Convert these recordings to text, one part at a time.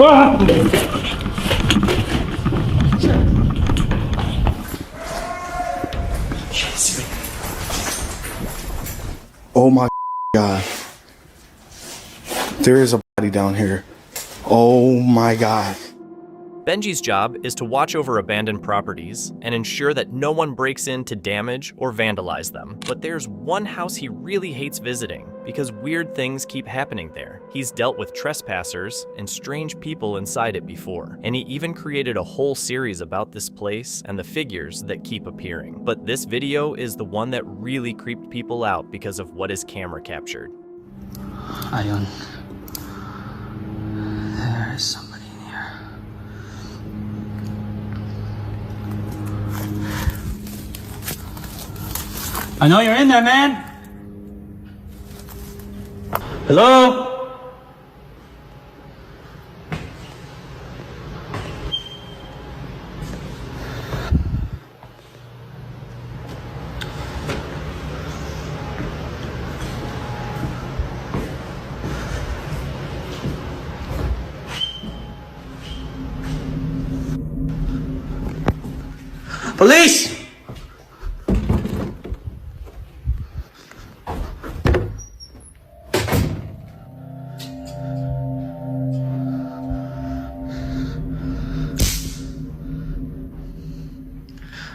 Oh my God. There is a body down here. Oh my God. Benji's job is to watch over abandoned properties and ensure that no one breaks in to damage or vandalize them. But there's one house he really hates visiting because weird things keep happening there. He's dealt with trespassers and strange people inside it before, and he even created a whole series about this place and the figures that keep appearing. But this video is the one that really creeped people out because of what his camera captured. Ayun. There is somebody in here. I know you're in there, man. Hello? Police!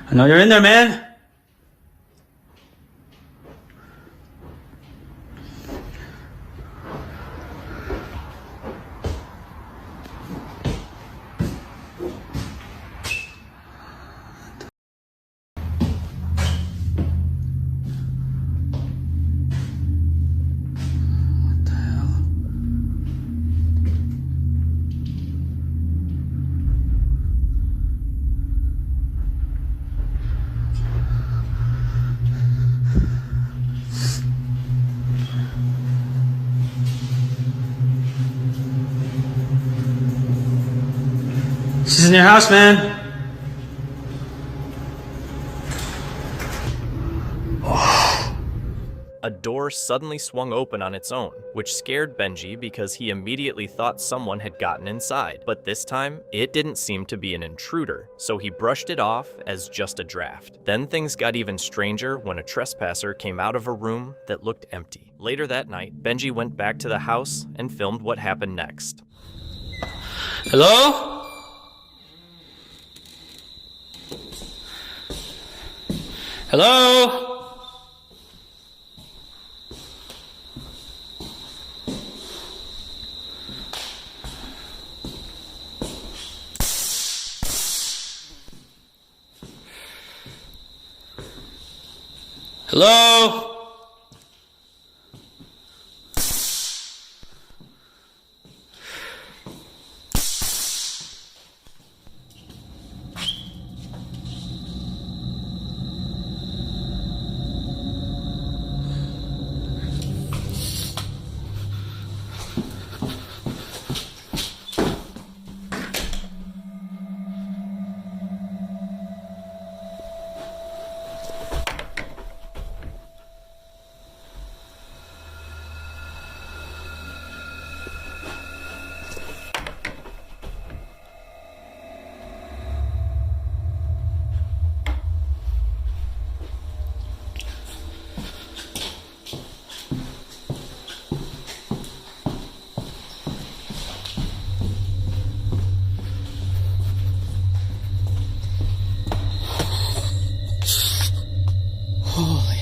I know you're in there, man. This is in your house, man. A door suddenly swung open on its own, which scared Benji because he immediately thought someone had gotten inside. But this time, it didn't seem to be an intruder, so he brushed it off as just a draft. Then things got even stranger when a trespasser came out of a room that looked empty. Later that night, Benji went back to the house and filmed what happened next. Hello? Hello? Hello? Holy.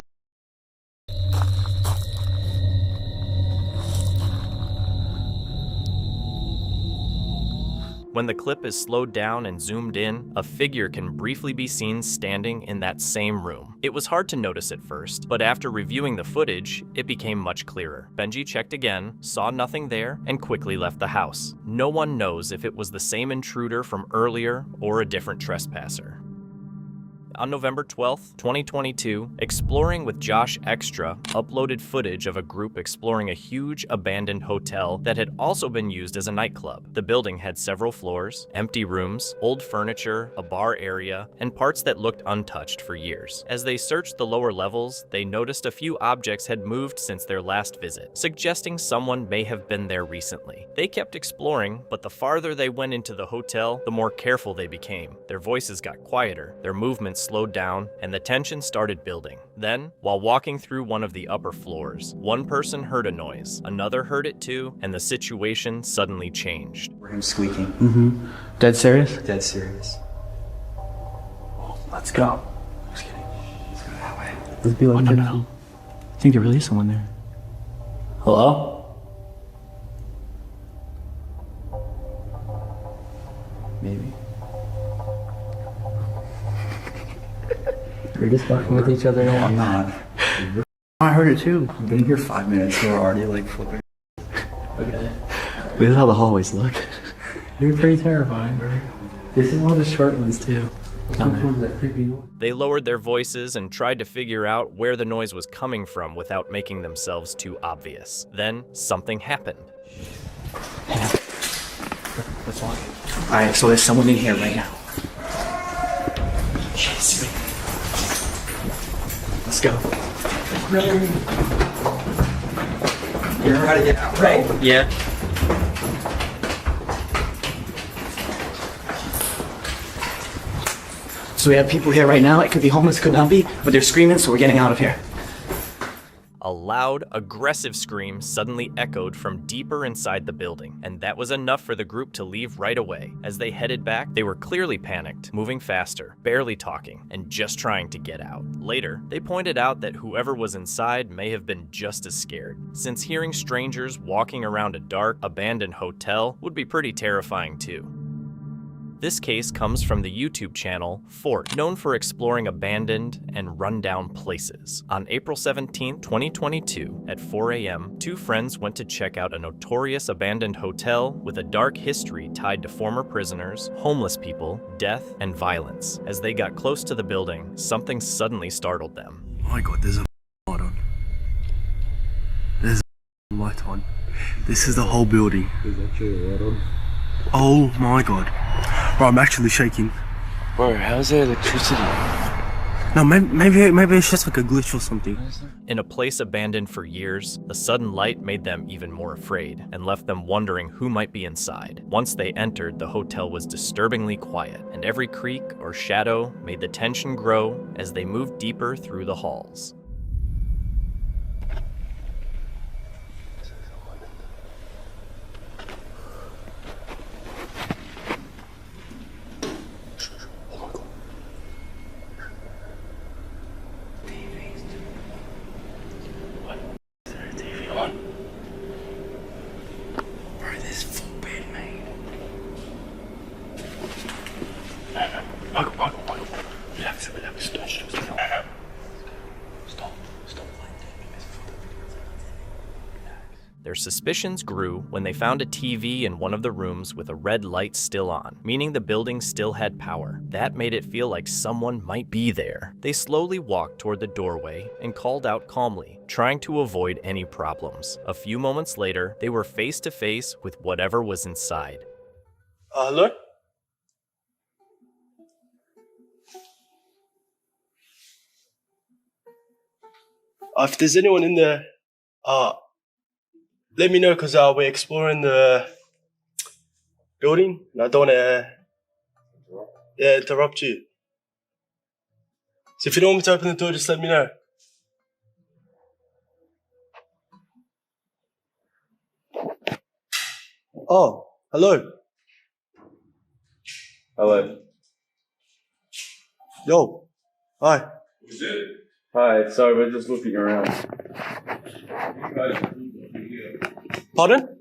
When the clip is slowed down and zoomed in, a figure can briefly be seen standing in that same room. It was hard to notice at first, but after reviewing the footage, it became much clearer. Benji checked again, saw nothing there, and quickly left the house. No one knows if it was the same intruder from earlier or a different trespasser. On November 12th, 2022, Exploring with Josh Extra uploaded footage of a group exploring a huge abandoned hotel that had also been used as a nightclub. The building had several floors, empty rooms, old furniture, a bar area, and parts that looked untouched for years. As they searched the lower levels, they noticed a few objects had moved since their last visit, suggesting someone may have been there recently. They kept exploring, but the farther they went into the hotel, the more careful they became. Their voices got quieter, their movements slowed down, and the tension started building. Then, while walking through one of the upper floors, one person heard a noise, another heard it too, and the situation suddenly changed. For him squeaking. Mm-hmm. Dead serious? Dead serious. Let's go. Just kidding. Let's go that way. Let's be like, no. I think there really is someone there. Hello? Maybe. We're just fucking with each other now. I'm not. I heard it too. I've been here 5 minutes, so we're already like flipping. Okay. This is how the hallways look. You're pretty terrifying, bro. This is one of the short ones too. They lowered their voices and tried to figure out where the noise was coming from without making themselves too obvious. Then, something happened. Let's walk. Alright, so there's someone in here right now. Jeez. Let's go. You know how to get out, right? Yeah. So we have people here right now. It could be homeless, could not be, but they're screaming, so we're getting out of here. A loud, aggressive scream suddenly echoed from deeper inside the building, and that was enough for the group to leave right away. As they headed back, they were clearly panicked, moving faster, barely talking, and just trying to get out. Later, they pointed out that whoever was inside may have been just as scared, since hearing strangers walking around a dark, abandoned hotel would be pretty terrifying too. This case comes from the YouTube channel Fort, known for exploring abandoned and rundown places. On April 17, 2022, at 4 a.m., two friends went to check out a notorious abandoned hotel with a dark history tied to former prisoners, homeless people, death, and violence. As they got close to the building, something suddenly startled them. Oh my god, there's a light on. There's a light on. This is the whole building. There's actually a light on. Oh my god. Bro, I'm actually shaking. Bro, how's there electricity? No, maybe it's just like a glitch or something. In a place abandoned for years, the sudden light made them even more afraid and left them wondering who might be inside. Once they entered, the hotel was disturbingly quiet, and every creak or shadow made the tension grow as they moved deeper through the halls. Their suspicions grew when they found a TV in one of the rooms with a red light still on, meaning the building still had power. That made it feel like someone might be there. They slowly walked toward the doorway and called out calmly, trying to avoid any problems. A few moments later, they were face to face with whatever was inside. Hello? If there's anyone in there, let me know, because we're exploring the building and I don't want to interrupt you. So if you don't want me to open the door, just let me know. Oh, hello. Hello. Yo. Hi. Is it? Hi, sorry, we're just looking around. Pardon?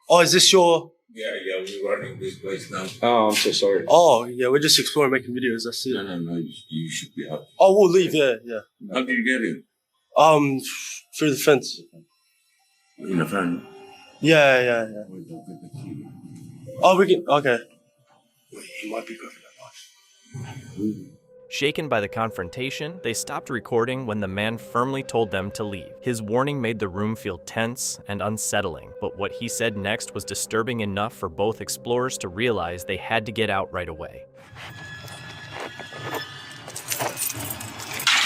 Oh, is this your... Yeah, we're running this place now. Oh, I'm so sorry. Oh, yeah, we're just exploring, making videos, that's it. No, you should be out. Oh, we'll leave, yeah. How did you get in? Through the fence. In the van? Yeah. Oh, we can... Okay. Wait, he might be grabbing a knife. Shaken by the confrontation, they stopped recording when the man firmly told them to leave. His warning made the room feel tense and unsettling, but what he said next was disturbing enough for both explorers to realize they had to get out right away.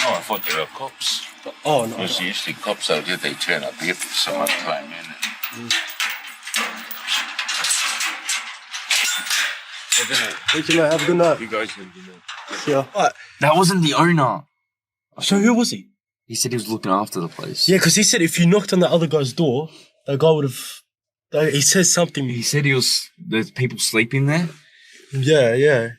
Oh, I thought they were cops. Oh, no. Because usually cops out here, they turn up here for so much time, innit? Thank you, mate. Have a good night. You guys can do that. Yeah. What? That wasn't the owner. So who was he? He said he was looking after the place. Yeah, because he said if you knocked on the other guy's door, that guy would have... He said something... He said there's people sleeping there. Yeah.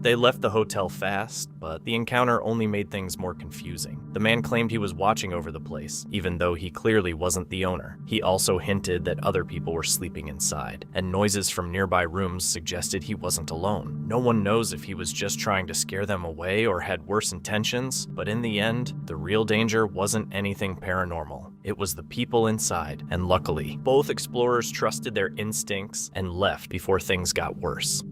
They left the hotel fast, but the encounter only made things more confusing. The man claimed he was watching over the place, even though he clearly wasn't the owner. He also hinted that other people were sleeping inside, and noises from nearby rooms suggested he wasn't alone. No one knows if he was just trying to scare them away or had worse intentions, but in the end, the real danger wasn't anything paranormal. It was the people inside, and luckily, both explorers trusted their instincts and left before things got worse.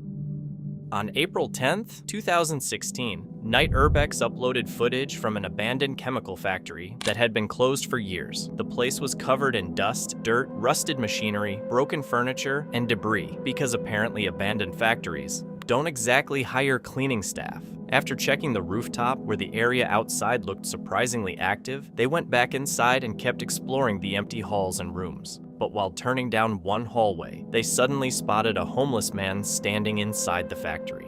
On April 10th, 2016, Night Urbex uploaded footage from an abandoned chemical factory that had been closed for years. The place was covered in dust, dirt, rusted machinery, broken furniture, and debris, because apparently abandoned factories don't exactly hire cleaning staff. After checking the rooftop where the area outside looked surprisingly active, they went back inside and kept exploring the empty halls and rooms. But while turning down one hallway, they suddenly spotted a homeless man standing inside the factory.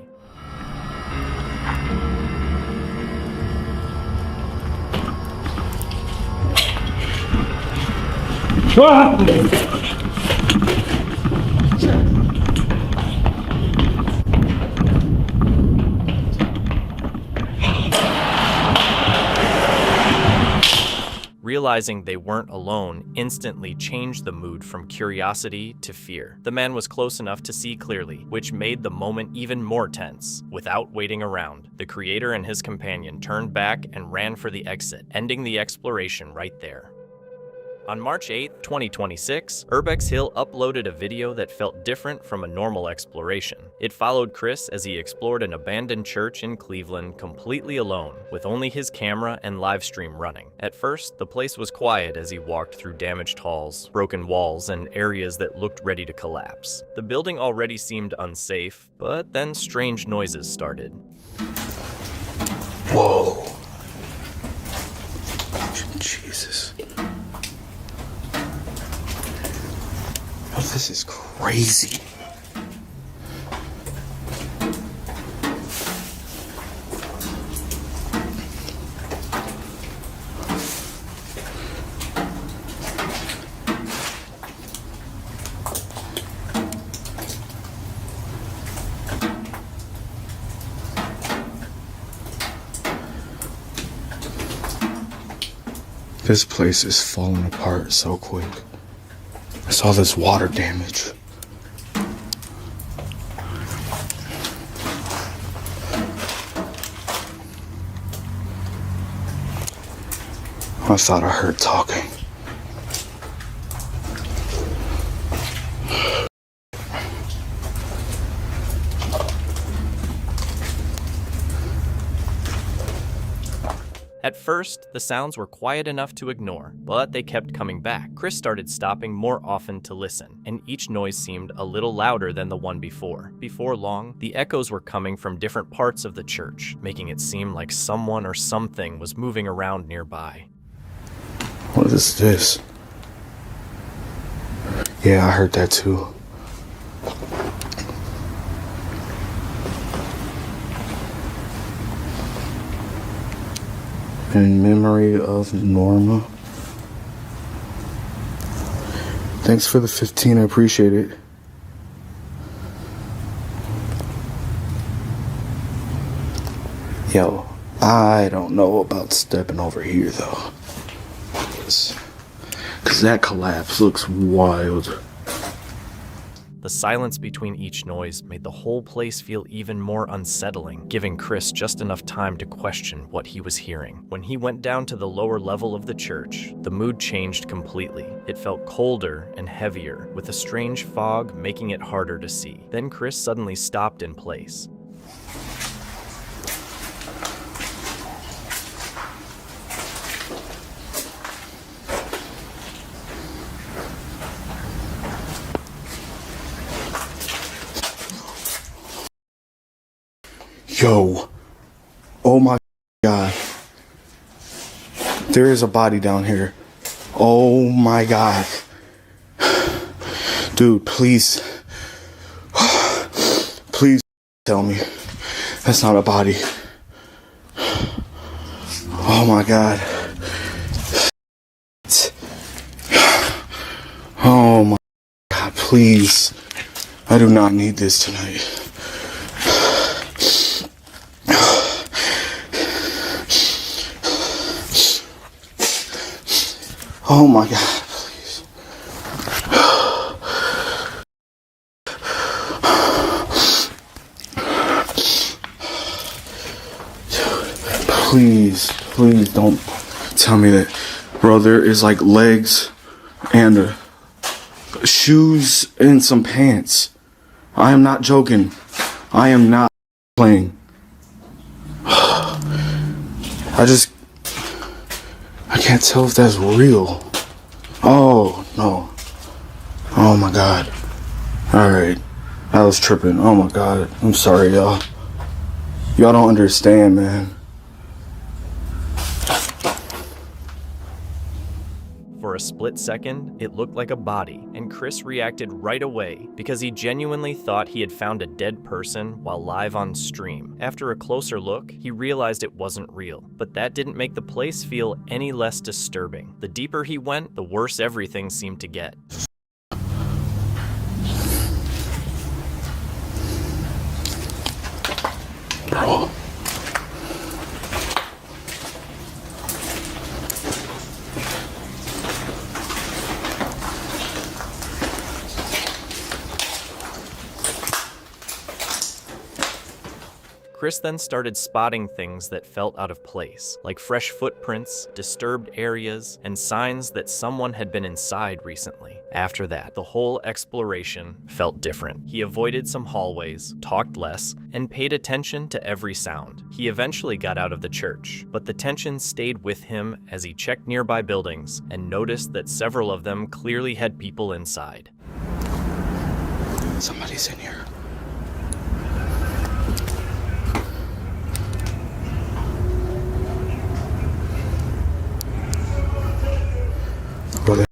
Realizing they weren't alone instantly changed the mood from curiosity to fear. The man was close enough to see clearly, which made the moment even more tense. Without waiting around, the creator and his companion turned back and ran for the exit, ending the exploration right there. On March 8, 2026, Urbex Hill uploaded a video that felt different from a normal exploration. It followed Chris as he explored an abandoned church in Cleveland completely alone, with only his camera and live stream running. At first, the place was quiet as he walked through damaged halls, broken walls, and areas that looked ready to collapse. The building already seemed unsafe, but then strange noises started. Whoa. Jesus. This is crazy. This place is falling apart so quick. I saw this water damage. I thought I heard talking. At first, the sounds were quiet enough to ignore, but they kept coming back. Chris started stopping more often to listen, and each noise seemed a little louder than the one before. Before long, the echoes were coming from different parts of the church, making it seem like someone or something was moving around nearby. What is this? Yeah, I heard that too. In memory of Norma. Thanks for the 15, I appreciate it. Yo, I don't know about stepping over here though. Cause that collapse looks wild. The silence between each noise made the whole place feel even more unsettling, giving Chris just enough time to question what he was hearing. When he went down to the lower level of the church, the mood changed completely. It felt colder and heavier, with a strange fog making it harder to see. Then Chris suddenly stopped in place. Yo. Oh my God. There is a body down here. Oh my God. Dude, please. Please tell me that's not a body. Oh my God. Oh my God, please. I do not need this tonight. Oh my God, please. Please, please don't tell me that. Bro, there is like legs and shoes and some pants. I am not joking. I am not playing. I can't tell if that's real. Oh, no. Oh my God. Alright. I was tripping. Oh my God. I'm sorry, y'all. Y'all don't understand, man. For a split second, it looked like a body, and Chris reacted right away because he genuinely thought he had found a dead person while live on stream. After a closer look, he realized it wasn't real, but that didn't make the place feel any less disturbing. The deeper he went, the worse everything seemed to get. Bro. Chris then started spotting things that felt out of place, like fresh footprints, disturbed areas, and signs that someone had been inside recently. After that, the whole exploration felt different. He avoided some hallways, talked less, and paid attention to every sound. He eventually got out of the church, but the tension stayed with him as he checked nearby buildings and noticed that several of them clearly had people inside. Somebody's in here. Brother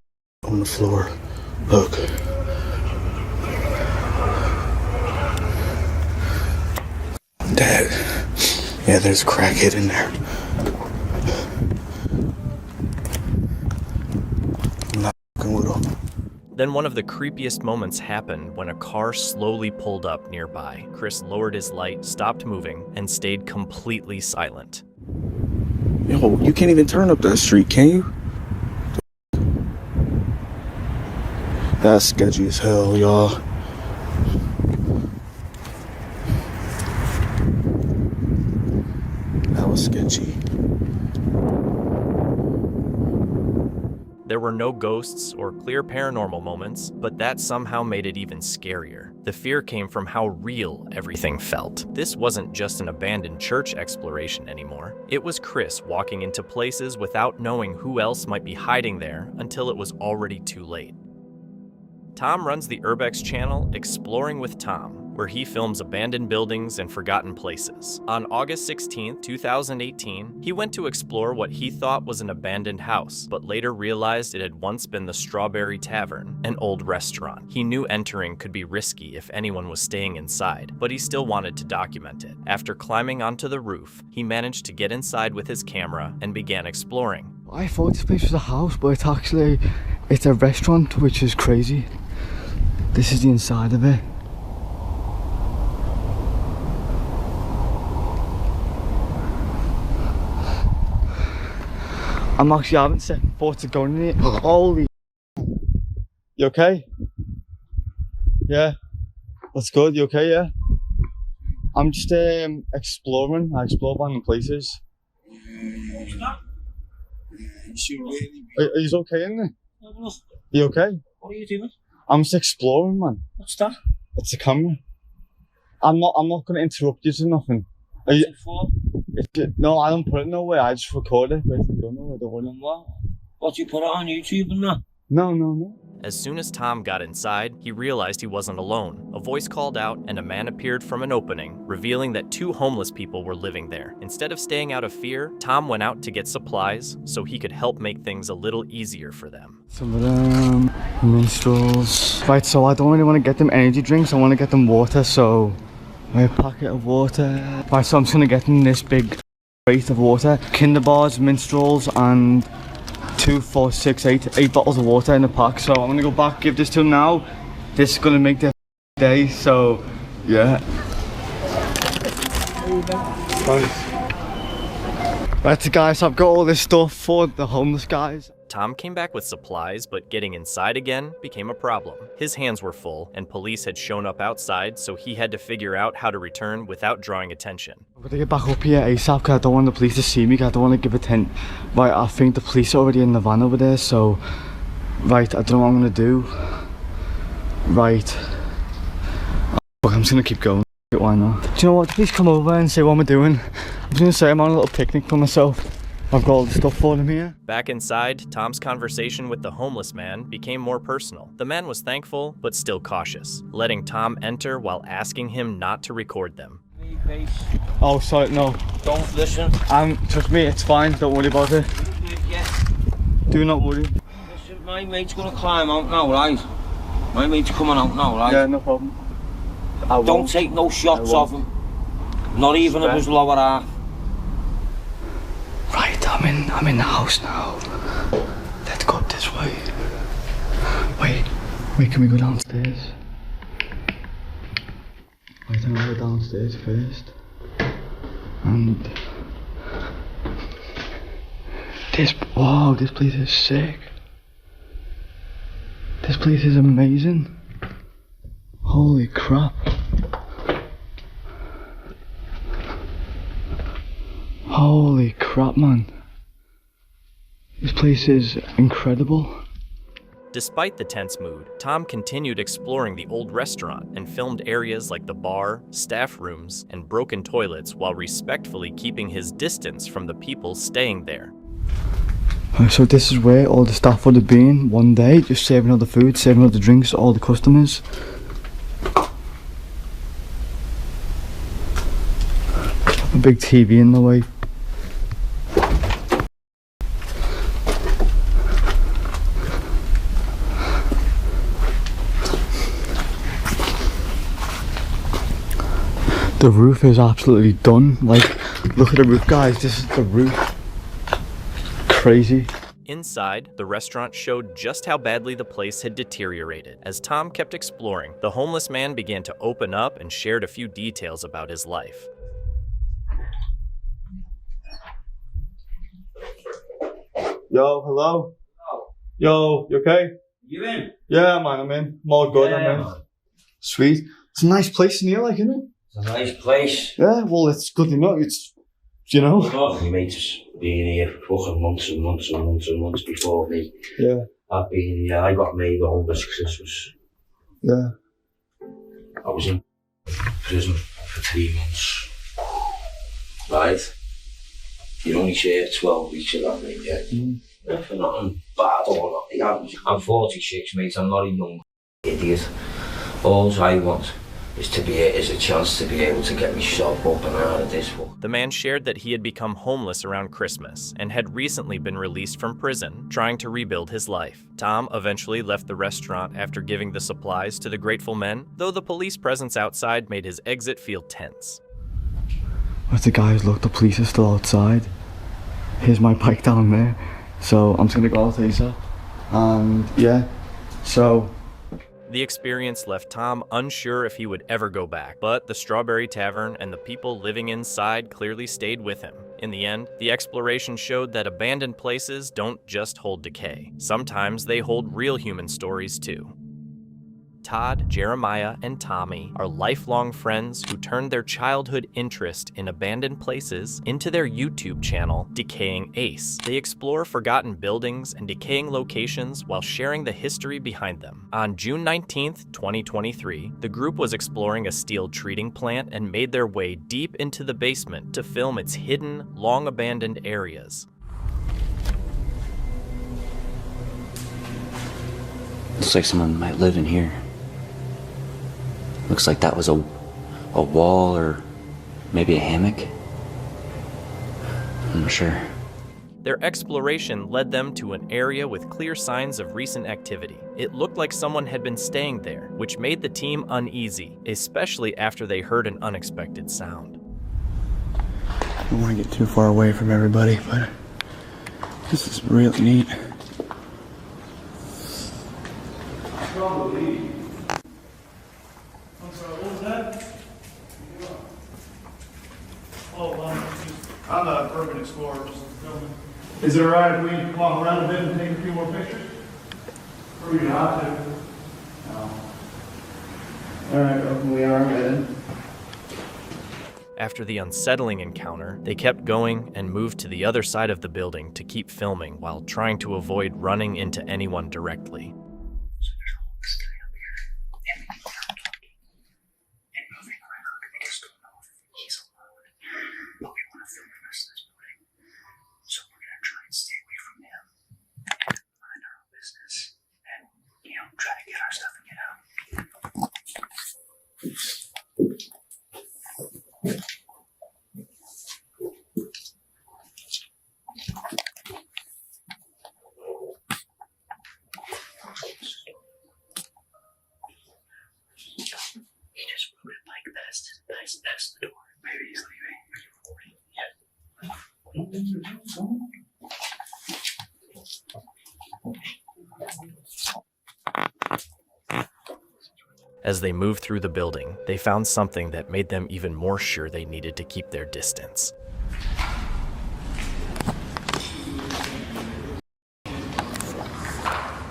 on the floor. Look. Dad. Yeah, there's a crackhead in there. I'm not fucking with him. Then one of the creepiest moments happened when a car slowly pulled up nearby. Chris lowered his light, stopped moving, and stayed completely silent. Yo, you can't even turn up that street, can you? That's sketchy as hell, y'all. That was sketchy. There were no ghosts or clear paranormal moments, but that somehow made it even scarier. The fear came from how real everything felt. This wasn't just an abandoned church exploration anymore. It was Chris walking into places without knowing who else might be hiding there until it was already too late. Tom runs the Urbex channel Exploring with Tom, where he films abandoned buildings and forgotten places. On August 16, 2018, he went to explore what he thought was an abandoned house, but later realized it had once been the Strawberry Tavern, an old restaurant. He knew entering could be risky if anyone was staying inside, but he still wanted to document it. After climbing onto the roof, he managed to get inside with his camera and began exploring. I thought this place was a house, but it's a restaurant, which is crazy. This is the inside of it. I haven't set thought to go in it. Holy. You okay? Yeah? That's good, you okay, yeah? I'm just exploring. I explore random places. Are you okay in there? No. You okay? What are you doing? I'm just exploring, man. What's that? It's a camera. I'm not gonna interrupt you to nothing. Are you, no, I don't put it nowhere. I just record it. Basically, don't know. Don't worry. What, you put it on YouTube and that? No. As soon as Tom got inside, he realized he wasn't alone. A voice called out, and a man appeared from an opening, revealing that 2 homeless people were living there. Instead of staying out of fear, Tom went out to get supplies so he could help make things a little easier for them. Some of them minstrels. Right, so I don't really want to get them energy drinks. I want to get them water. So a packet of water. Right, so I'm just gonna get them this big crate of water. Kinder bars, minstrels, and 2, 4, 6, 8 bottles of water in the pack. So I'm gonna go back, give this to them now. This is gonna make their day. So yeah. Right, so guys, I've got all this stuff for the homeless guys. Tom came back with supplies, but getting inside again became a problem. His hands were full, and police had shown up outside, so he had to figure out how to return without drawing attention. I'm gonna get back up here ASAP because I don't want the police to see me, 'cause I don't want to give attention. Right, I think the police are already in the van over there, so... Right, I don't know what I'm gonna do. Right. I'm just gonna keep going. Why not? Do you know what? Please come over and say what I'm doing. I'm just gonna say I'm on a little picnic for myself. I've got all the stuff for them here. Back inside, Tom's conversation with the homeless man became more personal. The man was thankful, but still cautious, letting Tom enter while asking him not to record them. Oh, sorry, no. Don't listen. Trust me, it's fine. Don't worry about it. Yes. Do not worry. Listen, my mate's gonna climb out now, right? My mate's coming out now, right? Yeah, no problem. Don't take no shots of him. Not even of his lower half. Right, I'm in the house now. Let's go up this way. Wait, can we go downstairs? Wait, I'm gonna go downstairs first. And this place is sick. This place is amazing. Holy crap. Holy crap, man. This place is incredible. Despite the tense mood, Tom continued exploring the old restaurant and filmed areas like the bar, staff rooms, and broken toilets while respectfully keeping his distance from the people staying there. So this is where all the staff would have been one day, just serving all the food, serving all the drinks to all the customers. A big TV in the way. The roof is absolutely done. Like, look at the roof, guys. This is the roof. Crazy. Inside, the restaurant showed just how badly the place had deteriorated. As Tom kept exploring, the homeless man began to open up and shared a few details about his life. Yo, hello? Yo, you okay? You in? Yeah, man, I'm in. I'm all good, Yeah, I'm in. man. Sweet. It's a nice place in here, like, isn't it? It's a nice place. Yeah, well, it's good enough. It's, you know. Oh, my mate's been here for fucking months and months and months and months before me. Yeah. I've been here. I got made homeless because this was... Yeah. I was in prison for 3 months. Right? You only share 12 weeks of that, mate, yeah? Yeah, for nothing bad or nothing. I'm 46, mate. I'm not a young idiot. All I want is a chance to be able to get myself up and out of this one. The man shared that he had become homeless around Christmas and had recently been released from prison, trying to rebuild his life. Tom eventually left the restaurant after giving the supplies to the grateful men, though the police presence outside made his exit feel tense. As the guys look, the police are still outside. Here's my bike down there. So I'm just gonna go out ASAP. And yeah, so. The experience left Tom unsure if he would ever go back, but the Strawberry Tavern and the people living inside clearly stayed with him. In the end, the exploration showed that abandoned places don't just hold decay. Sometimes they hold real human stories too. Todd, Jeremiah, and Tommy are lifelong friends who turned their childhood interest in abandoned places into their YouTube channel, Decaying Ace. They explore forgotten buildings and decaying locations while sharing the history behind them. On June 19th, 2023, the group was exploring a steel treating plant and made their way deep into the basement to film its hidden, long-abandoned areas. Looks like someone might live in here. Looks like that was a wall or maybe a hammock. I'm not sure. Their exploration led them to an area with clear signs of recent activity. It looked like someone had been staying there, which made the team uneasy, especially after they heard an unexpected sound. I don't want to get too far away from everybody, but this is really neat. I'm an urban explorer, just filming. Is it alright if we walk around a bit and take a few more pictures? Or we not to? No. Alright, we are then. After the unsettling encounter, they kept going and moved to the other side of the building to keep filming while trying to avoid running into anyone directly. Past the door. Maybe he's leaving. As they moved through the building, they found something that made them even more sure they needed to keep their distance.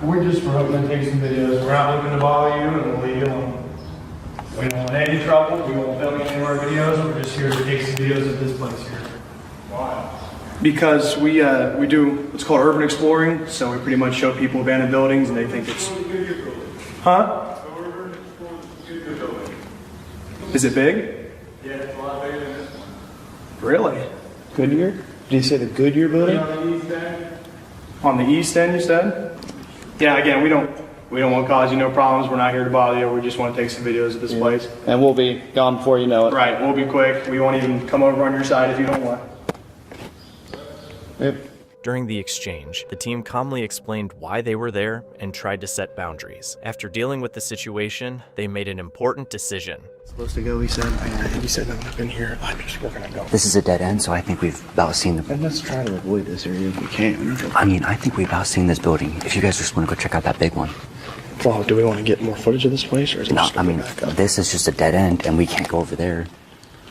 We're just hoping to take some videos. We're not looking to bother you, and we'll leave you alone. We don't want any trouble. We won't film any of our videos. We're just here to take some videos of this place here. Why? Because we do what's called urban exploring. So we pretty much show people abandoned buildings, and they think it's. Huh? Is it big? Yeah, it's a lot bigger than this one. Really? Goodyear? Did you say the Goodyear building? On the east end? On the east end, you said? Yeah. Again, we don't want to cause you no problems. We're not here to bother you. We just want to take some videos of this place. And we'll be gone before you know it. Right. We'll be quick. We won't even come over on your side if you don't want. Yep. During the exchange, the team calmly explained why they were there and tried to set boundaries. After dealing with the situation, they made an important decision. Supposed to go, he said. He said nothing up in here. I'm just working on going. This is a dead end, so I think we've about seen the. And let's try to avoid this area if we can. I mean, I think we've about seen this building. If you guys just want to go check out that big one. Well, do we want to get more footage of this place, or is it No, just I going mean, back up? this is just a dead end, and we can't go over there.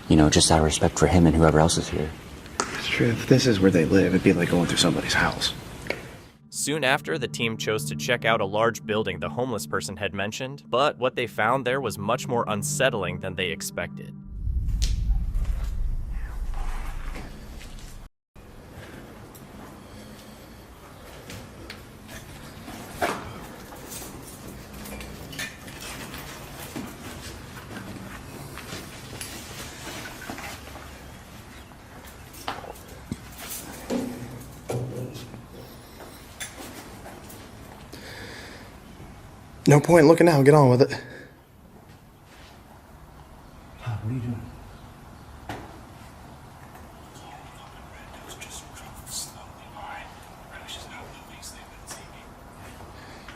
You know, just out of respect for him and whoever else is here. It's true. If this is where they live, it'd be like going through somebody's house. Soon after, the team chose to check out a large building the homeless person had mentioned, but what they found there was much more unsettling than they expected. No point looking now. Get on with it. What are you doing?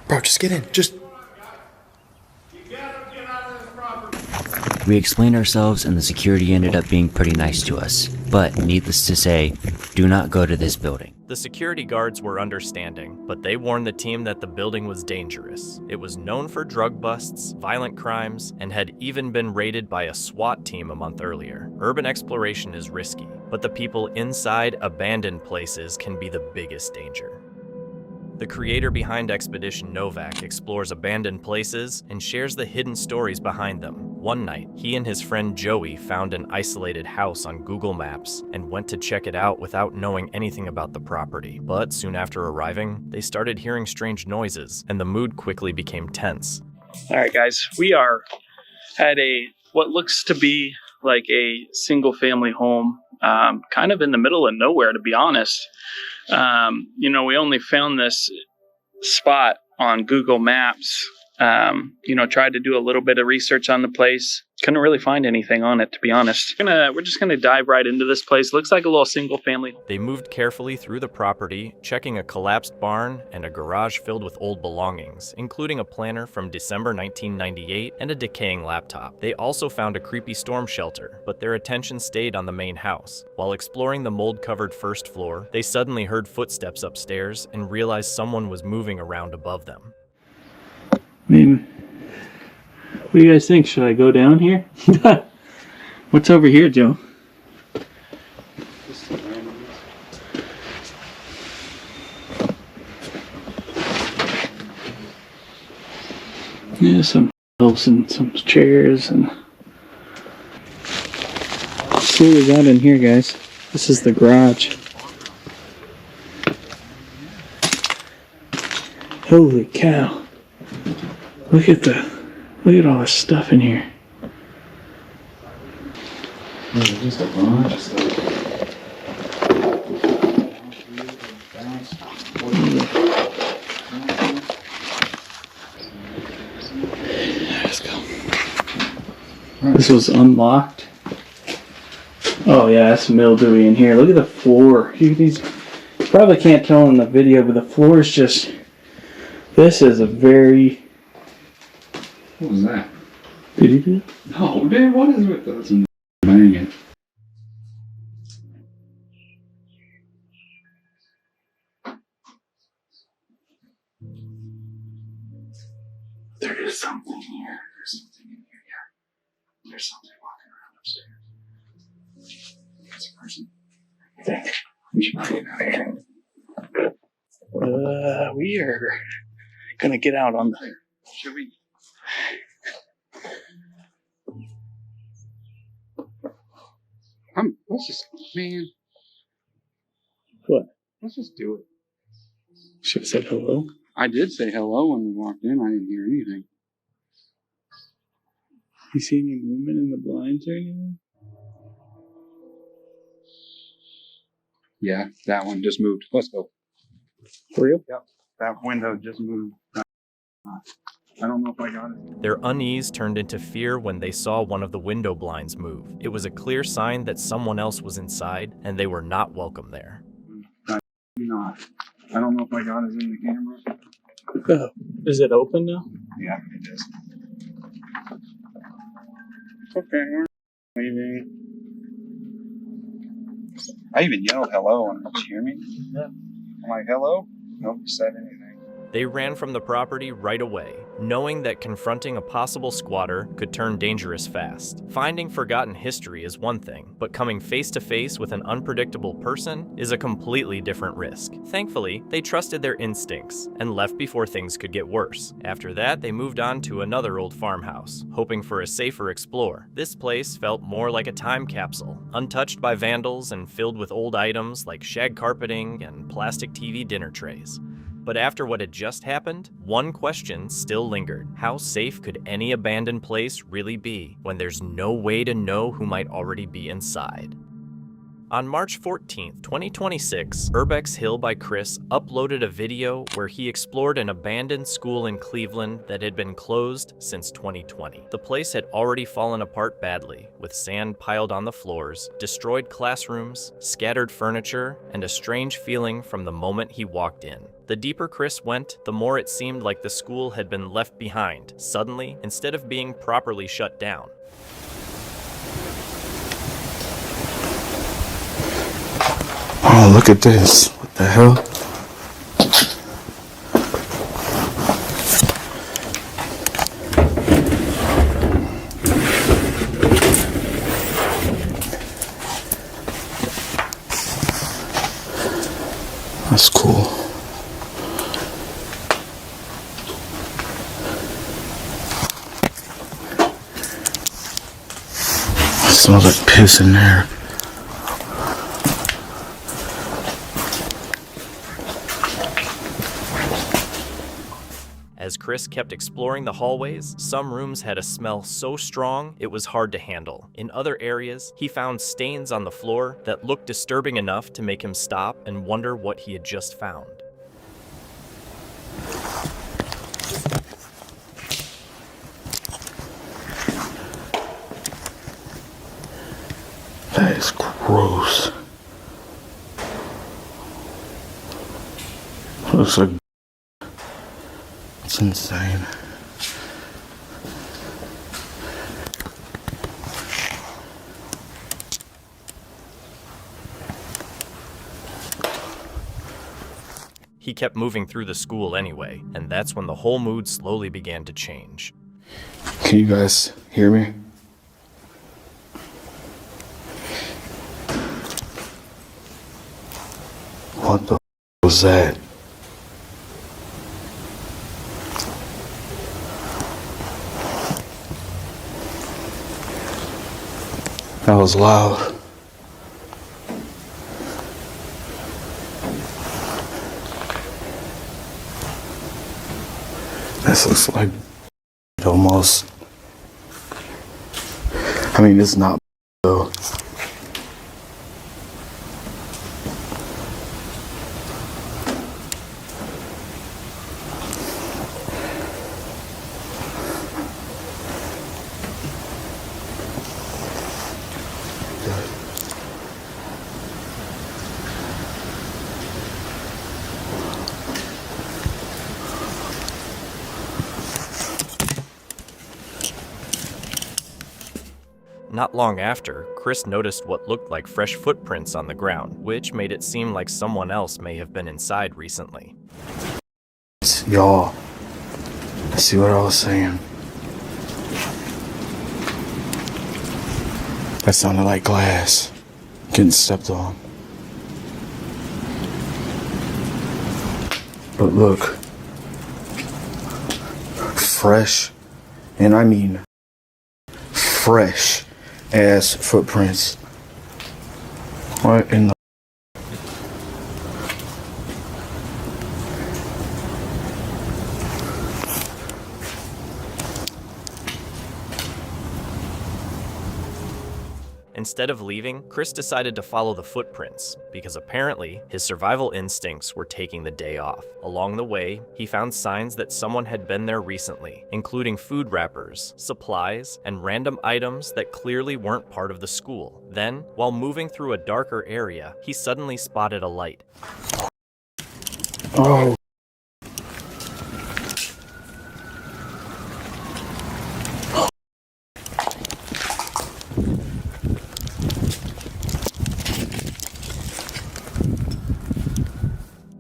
Bro, just get in. Just. We explained ourselves, and the security ended up being pretty nice to us. But needless to say, do not go to this building. The security guards were understanding, but they warned the team that the building was dangerous. It was known for drug busts, violent crimes, and had even been raided by a SWAT team a month earlier. Urban exploration is risky, but the people inside abandoned places can be the biggest danger. The creator behind Expedition Novak explores abandoned places and shares the hidden stories behind them. One night, he and his friend Joey found an isolated house on Google Maps and went to check it out without knowing anything about the property. But soon after arriving, they started hearing strange noises, and the mood quickly became tense. All right, guys, we are at what looks to be like a single family home, kind of in the middle of nowhere, to be honest. We only found this spot on Google Maps, tried to do a little bit of research on the place. Couldn't really find anything on it, to be honest. We're just gonna dive right into this place. Looks like a little single family. They moved carefully through the property, checking a collapsed barn and a garage filled with old belongings, including a planner from December 1998 and a decaying laptop. They also found a creepy storm shelter, but their attention stayed on the main house. While exploring the mold-covered first floor, they suddenly heard footsteps upstairs and realized someone was moving around above them. What do you guys think? Should I go down here? What's over here, Joe? Yeah, some shelves and some chairs and... Let's see what we got in here, guys. This is the garage. Holy cow. Look at all this stuff in here. Just a bunch of stuff. Let's go. This was unlocked. Oh yeah, it's mildewy in here. Look at the floor. You probably can't tell in the video, but the floor is just... This is a very... What was that? Did he do it? No, man, what is with those? Banging. There is something here. There's something in here, yeah. There's something walking around upstairs. There's a person. I think we should probably get out of here. We are gonna get out on the... Should we? Let's just, man. What? Let's just do it. Should have said hello. I did say hello when we walked in. I didn't hear anything. You see any movement in the blinds or anything? Yeah, that one just moved. Let's go. For real? Yep. That window just moved. I don't know if I got it. Their unease turned into fear when they saw one of the window blinds move. It was a clear sign that someone else was inside, and they were not welcome there. Not. I don't know if I got it in the camera. Oh, is it open now? Yeah, it is. Okay, we're leaving. I even yelled hello, and did you hear me? Yeah. I'm like, hello? Nobody said anything. They ran from the property right away, knowing that confronting a possible squatter could turn dangerous fast. Finding forgotten history is one thing, but coming face to face with an unpredictable person is a completely different risk. Thankfully, they trusted their instincts and left before things could get worse. After that, they moved on to another old farmhouse, hoping for a safer explore. This place felt more like a time capsule, untouched by vandals and filled with old items like shag carpeting and plastic TV dinner trays. But after what had just happened, one question still lingered. How safe could any abandoned place really be when there's no way to know who might already be inside? On March 14th, 2026, Urbex Hill by Chris uploaded a video where he explored an abandoned school in Cleveland that had been closed since 2020. The place had already fallen apart badly, with sand piled on the floors, destroyed classrooms, scattered furniture, and a strange feeling from the moment he walked in. The deeper Chris went, the more it seemed like the school had been left behind, suddenly, instead of being properly shut down. Oh, look at this. What the hell? That's cool. Smells like piss in there. As Chris kept exploring the hallways, some rooms had a smell so strong it was hard to handle. In other areas, he found stains on the floor that looked disturbing enough to make him stop and wonder what he had just found. That is gross. Looks like it's insane. He kept moving through the school anyway, and that's when the whole mood slowly began to change. Can you guys hear me? What the was that? That was loud. This looks like almost. I mean, it's not though. Not long after, Chris noticed what looked like fresh footprints on the ground, which made it seem like someone else may have been inside recently. Y'all, see what I was saying? That sounded like glass getting stepped on. But look, fresh, and I mean fresh ass footprints. What in the Instead of leaving, Chris decided to follow the footprints, because apparently his survival instincts were taking the day off. Along the way, he found signs that someone had been there recently, including food wrappers, supplies, and random items that clearly weren't part of the school. Then, while moving through a darker area, he suddenly spotted a light. oh.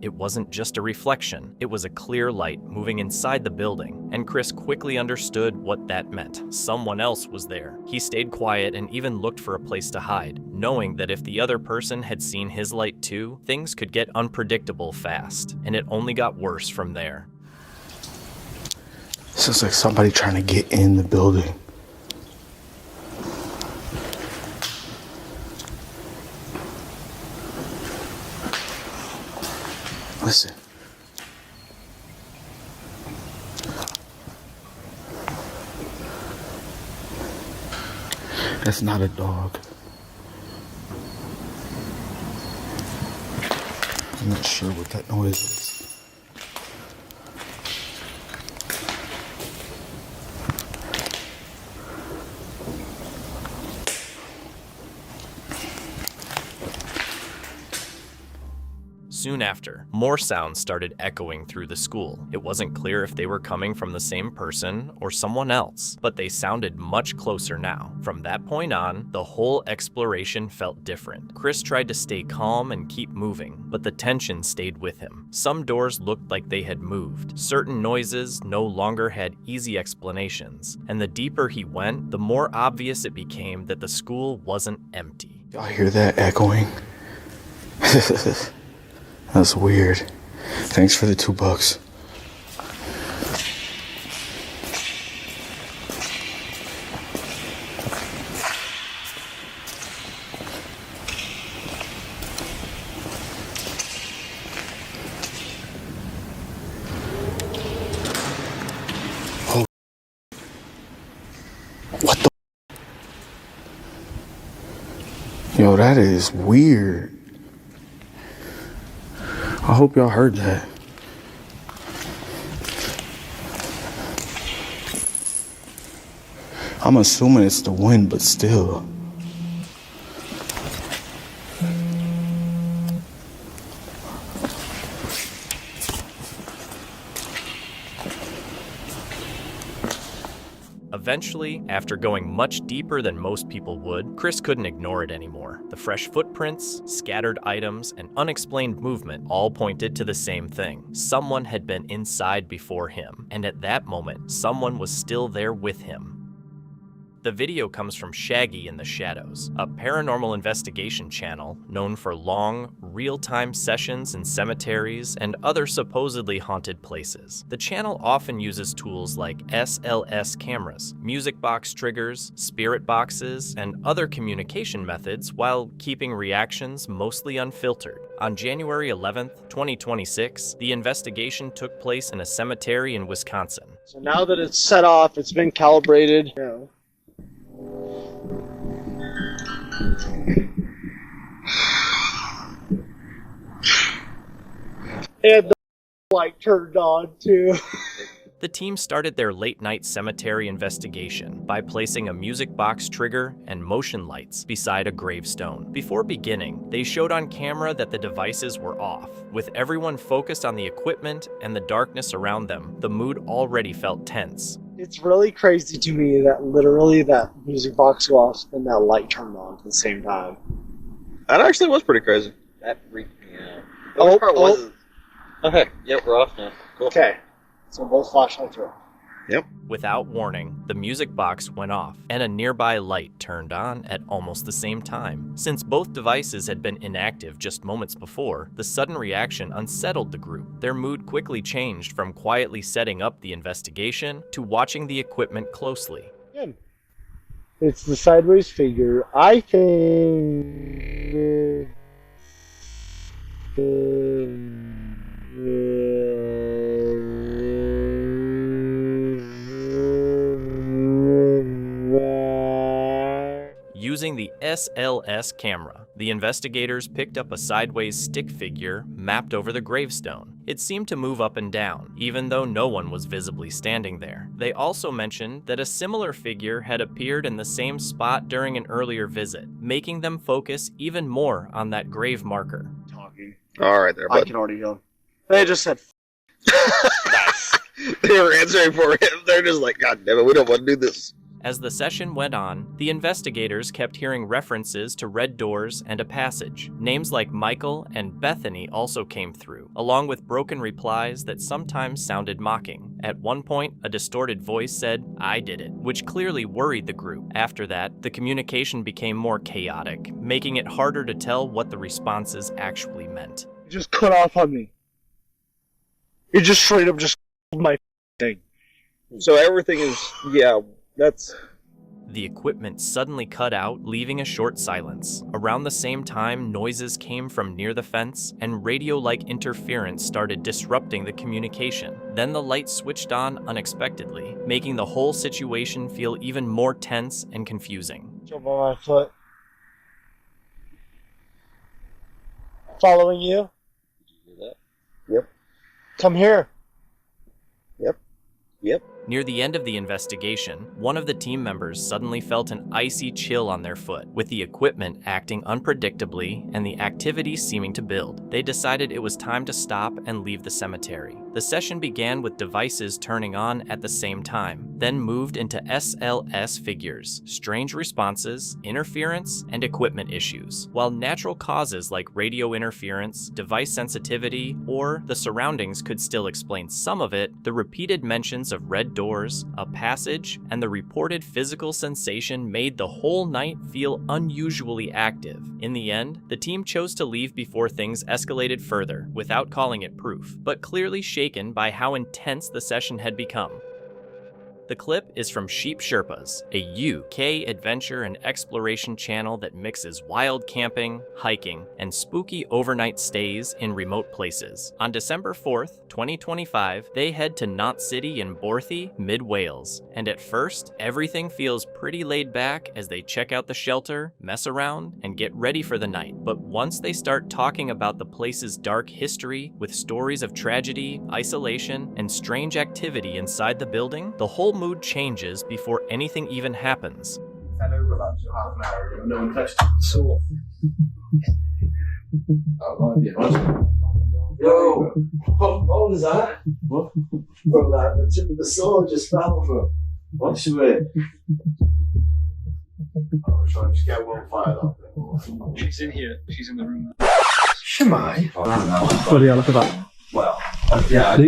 It wasn't just a reflection, it was a clear light moving inside the building, and Chris quickly understood what that meant. Someone else was there. He stayed quiet and even looked for a place to hide, knowing that if the other person had seen his light too, things could get unpredictable fast, and it only got worse from there. This is like somebody trying to get in the building. Listen. That's not a dog. I'm not sure what that noise is. Soon after, more sounds started echoing through the school. It wasn't clear if they were coming from the same person or someone else, but they sounded much closer now. From that point on, the whole exploration felt different. Chris tried to stay calm and keep moving, but the tension stayed with him. Some doors looked like they had moved. Certain noises no longer had easy explanations, and the deeper he went, the more obvious it became that the school wasn't empty. Y'all hear that echoing? That's weird. Thanks for the $2. Yo, that is weird. I hope y'all heard that. I'm assuming it's the wind, but still. Eventually, after going much deeper than most people would, Chris couldn't ignore it anymore. The fresh footprints, scattered items, and unexplained movement all pointed to the same thing. Someone had been inside before him, and at that moment, someone was still there with him. The video comes from Shaggy in the Shadows, a paranormal investigation channel known for long, real-time sessions in cemeteries and other supposedly haunted places. The channel often uses tools like SLS cameras, music box triggers, spirit boxes, and other communication methods while keeping reactions mostly unfiltered. On January 11th, 2026, the investigation took place in a cemetery in Wisconsin. So now that it's set off, it's been calibrated. Yeah. And the light turned on too. The team started their late-night cemetery investigation by placing a music box trigger and motion lights beside a gravestone. Before beginning, they showed on camera that the devices were off. With everyone focused on the equipment and the darkness around them, the mood already felt tense. It's really crazy to me that literally that music box go off and that light turned on at the same time. That actually was pretty crazy. That freaked me out. The worst part was... Okay. Yep, we're off now. Cool. Okay, so both flashlights are off. Yep. Without warning, the music box went off, and a nearby light turned on at almost the same time. Since both devices had been inactive just moments before, the sudden reaction unsettled the group. Their mood quickly changed from quietly setting up the investigation to watching the equipment closely. Again, it's the sideways figure. I think... Using the SLS camera, the investigators picked up a sideways stick figure mapped over the gravestone. It seemed to move up and down, even though no one was visibly standing there. They also mentioned that a similar figure had appeared in the same spot during an earlier visit, making them focus even more on that grave marker. Talking. All right, there, bud. I can already hear them. They just said, Nice. They were answering for him. They're just like, God damn it, we don't want to do this. As the session went on, the investigators kept hearing references to red doors and a passage. Names like Michael and Bethany also came through, along with broken replies that sometimes sounded mocking. At one point, a distorted voice said, "I did it," which clearly worried the group. After that, the communication became more chaotic, making it harder to tell what the responses actually meant. "You just cut off on me. You just straight up just my thing." So everything is, yeah, that's... The equipment suddenly cut out, leaving a short silence. Around the same time, noises came from near the fence, and radio-like interference started disrupting the communication. Then the light switched on unexpectedly, making the whole situation feel even more tense and confusing. Jump on my foot. Following you? Did you hear that? Yep. Come here. Yep. Near the end of the investigation, one of the team members suddenly felt an icy chill on their foot, with the equipment acting unpredictably and the activity seeming to build. They decided it was time to stop and leave the cemetery. The session began with devices turning on at the same time, then moved into SLS figures, strange responses, interference, and equipment issues. While natural causes like radio interference, device sensitivity, or the surroundings could still explain some of it, the repeated mentions of red doors, a passage, and the reported physical sensation made the whole night feel unusually active. In the end, the team chose to leave before things escalated further, without calling it proof, but clearly shaken by how intense the session had become. The clip is from Sheep Sherpas, a UK adventure and exploration channel that mixes wild camping, hiking, and spooky overnight stays in remote places. On December 4th, 2025, they head to Knott City in Borthy, mid-Wales, and at first, everything feels pretty laid back as they check out the shelter, mess around, and get ready for the night. But once they start talking about the place's dark history, with stories of tragedy, isolation, and strange activity inside the building, the whole mood changes before anything even happens. No one touched it. So. Yo, what was that? What? From like the tip of the sword just fell from. What's your way? Oh, should I just get one fired up? She's in here. She's in the room. Shemai? Bloody hell, look at that. Well, yeah.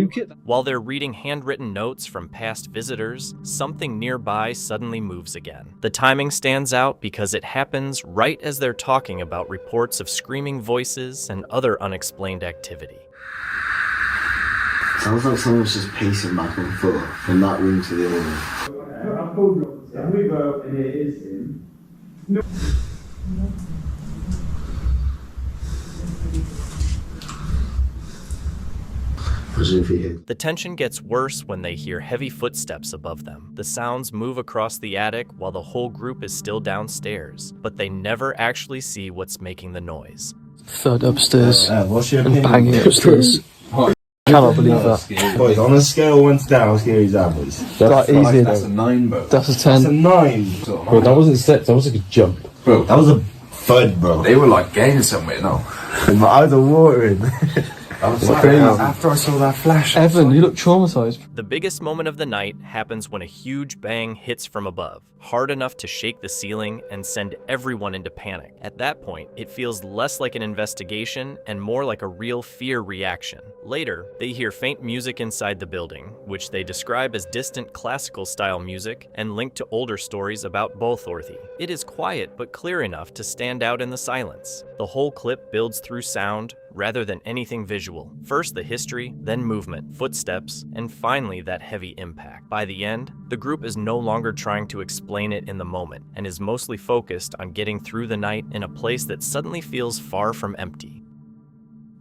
While they're reading handwritten notes from past visitors, something nearby suddenly moves again. The timing stands out because it happens right as they're talking about reports of screaming voices and other unexplained activity. Sounds like someone's just pacing back and forth from that room to the other room. And we go, and it is him. No. The tension gets worse when they hear heavy footsteps above them. The sounds move across the attic while the whole group is still downstairs, but they never actually see what's making the noise. Third upstairs. What's your And banging upstairs. Cannot believe that. Boys, on a scale of 1 to 10, how scary is that, boys? That's easy. That's a 9, bro. That's a 10. That's a 9. Bro, that wasn't set. That was like a jump. Bro, that was a thud, bro. They were like getting somewhere, no? My eyes are watering. After I saw that flash. Evan, you look traumatized. The biggest moment of the night happens when a huge bang hits from above, hard enough to shake the ceiling and send everyone into panic. At that point, it feels less like an investigation and more like a real fear reaction. Later, they hear faint music inside the building, which they describe as distant classical-style music and linked to older stories about Bolthorthy. It is quiet but clear enough to stand out in the silence. The whole clip builds through sound rather than anything visual. First the history, then movement, footsteps, and finally that heavy impact. By the end, the group is no longer trying to explain it in the moment and is mostly focused on getting through the night in a place that suddenly feels far from empty.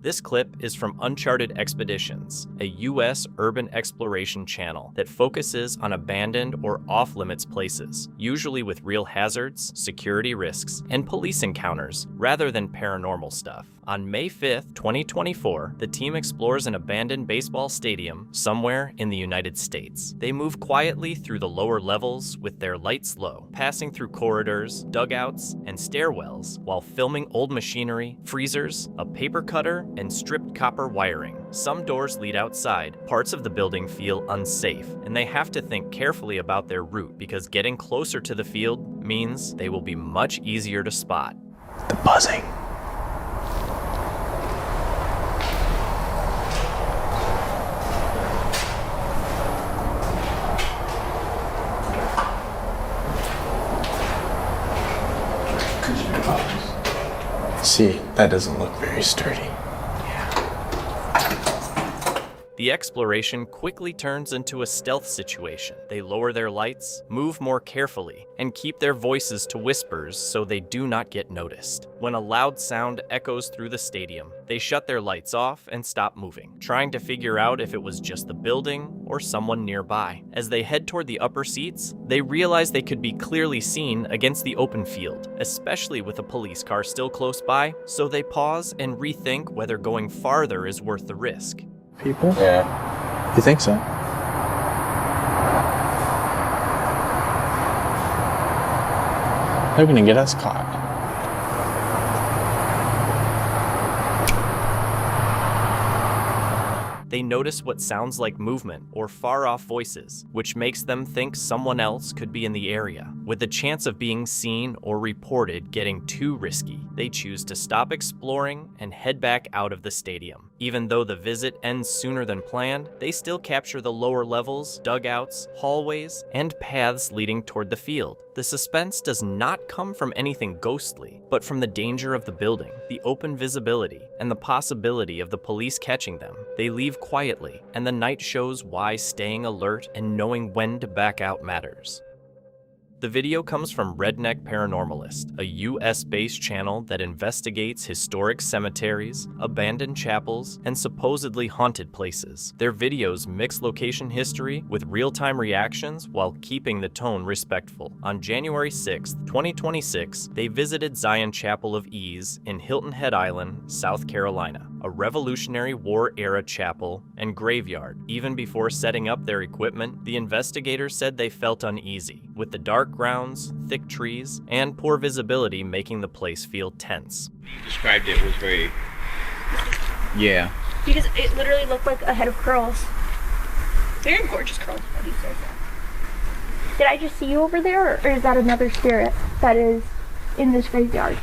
This clip is from Uncharted Expeditions, a US urban exploration channel that focuses on abandoned or off-limits places, usually with real hazards, security risks, and police encounters, rather than paranormal stuff. On May 5th, 2024, the team explores an abandoned baseball stadium somewhere in the United States. They move quietly through the lower levels with their lights low, passing through corridors, dugouts, and stairwells while filming old machinery, freezers, a paper cutter, and stripped copper wiring. Some doors lead outside, parts of the building feel unsafe, and they have to think carefully about their route because getting closer to the field means they will be much easier to spot. The buzzing. See, that doesn't look very sturdy. The exploration quickly turns into a stealth situation. They lower their lights, move more carefully, and keep their voices to whispers so they do not get noticed. When a loud sound echoes through the stadium, they shut their lights off and stop moving, trying to figure out if it was just the building or someone nearby. As they head toward the upper seats, they realize they could be clearly seen against the open field, especially with a police car still close by, so they pause and rethink whether going farther is worth the risk. People? Yeah. You think so? They're gonna get us caught. They notice what sounds like movement or far-off voices, which makes them think someone else could be in the area. With the chance of being seen or reported getting too risky, they choose to stop exploring and head back out of the stadium. Even though the visit ends sooner than planned, they still capture the lower levels, dugouts, hallways, and paths leading toward the field. The suspense does not come from anything ghostly, but from the danger of the building, the open visibility, and the possibility of the police catching them. They leave quietly, and the night shows why staying alert and knowing when to back out matters. The video comes from Redneck Paranormalist, a US-based channel that investigates historic cemeteries, abandoned chapels, and supposedly haunted places. Their videos mix location history with real-time reactions while keeping the tone respectful. On January 6, 2026, they visited Zion Chapel of Ease in Hilton Head Island, South Carolina, a Revolutionary War-era chapel and graveyard. Even before setting up their equipment, the investigators said they felt uneasy, with the dark grounds, thick trees, and poor visibility making the place feel tense. You described it was very... Yeah. Because it literally looked like a head of curls. Very gorgeous curls, what he says that. Did I just see you over there, or is that another spirit that is in this graveyard?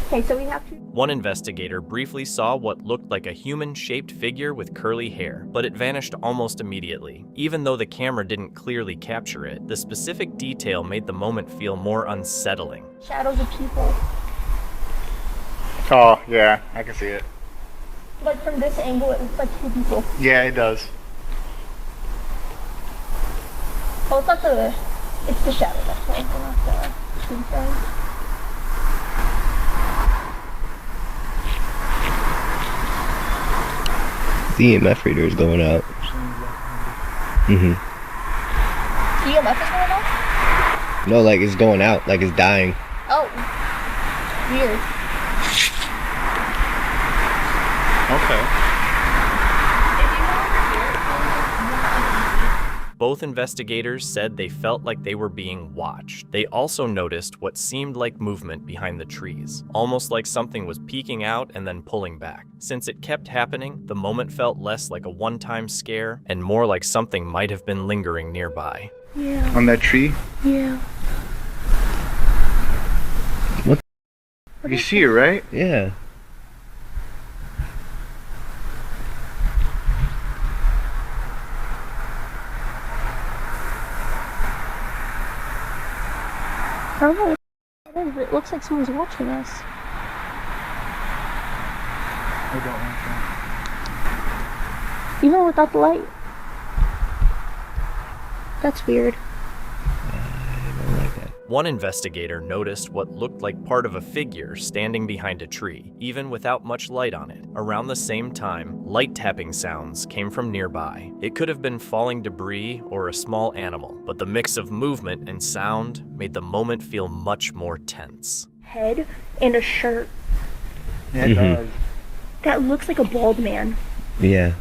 Okay, so we have to... One investigator briefly saw what looked like a human-shaped figure with curly hair, but it vanished almost immediately. Even though the camera didn't clearly capture it, the specific detail made the moment feel more unsettling. Shadows of people. Oh, yeah, I can see it. Like from this angle, it looks like two people. Yeah, it does. Oh, it's not the... It's the shadow, that's why. Not the tree thing. The EMF reader is going out. EMF is going out? No, like it's going out, like it's dying. Oh. Weird. Okay. Both investigators said they felt like they were being watched. They also noticed what seemed like movement behind the trees, almost like something was peeking out and then pulling back. Since it kept happening, the moment felt less like a one-time scare and more like something might have been lingering nearby. Yeah. On that tree? Yeah. What? You see it, right? Yeah. I don't know what it is, but it looks like someone's watching us. I don't want that. Even without the light. That's weird. One investigator noticed what looked like part of a figure standing behind a tree, even without much light on it. Around the same time, light tapping sounds came from nearby. It could have been falling debris or a small animal, but the mix of movement and sound made the moment feel much more tense. Head and a shirt. Yeah, it does. That looks like a bald man. Yeah.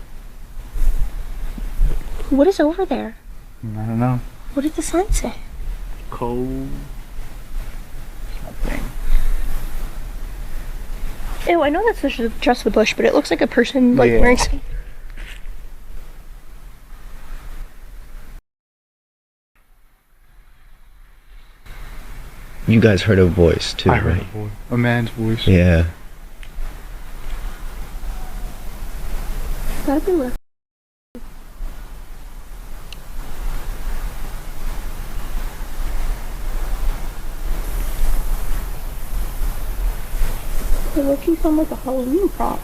What is over there? I don't know. What did the sign say? Cold. Something. Ew, I know that's just the bush, but it looks like a person like wearing some... You guys heard a voice too, I heard right? a voice. A man's voice. Yeah. Gotta be left. It looks like sound like a Halloween prop.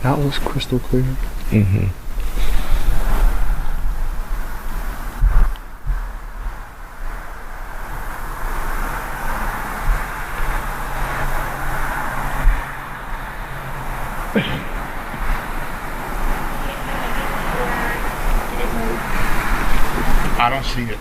That was crystal clear. Mm-hmm. I don't see it.